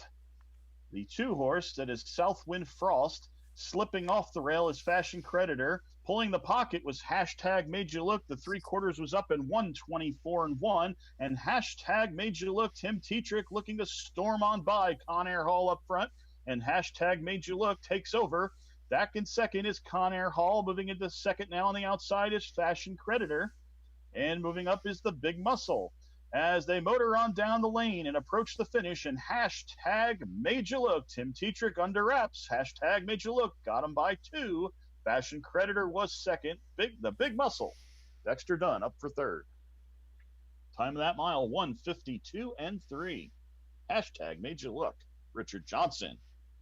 Speaker 2: the 2-horse that is Southwind Frost. Slipping off the rail is Fashion Creditor. Pulling the pocket was hashtag Made You Look. The 3/4 was up in 124-1. And hashtag Made You Look, Tim Tetrick looking to storm on by Conair Hall up front. And hashtag Made You Look takes over. Back in second is Conair Hall. Moving into second now on the outside is Fashion Creditor. And moving up is the Big Muscle. As they motor on down the lane and approach the finish, and hashtag Made You Look, Tim Tetrick under wraps, hashtag Made You Look, got him by 2. Fashion Creditor was second. The Big Muscle, Dexter Dunn up for third. Time of that mile, 1:52-3. Hashtag Made You Look, Richard Johnson.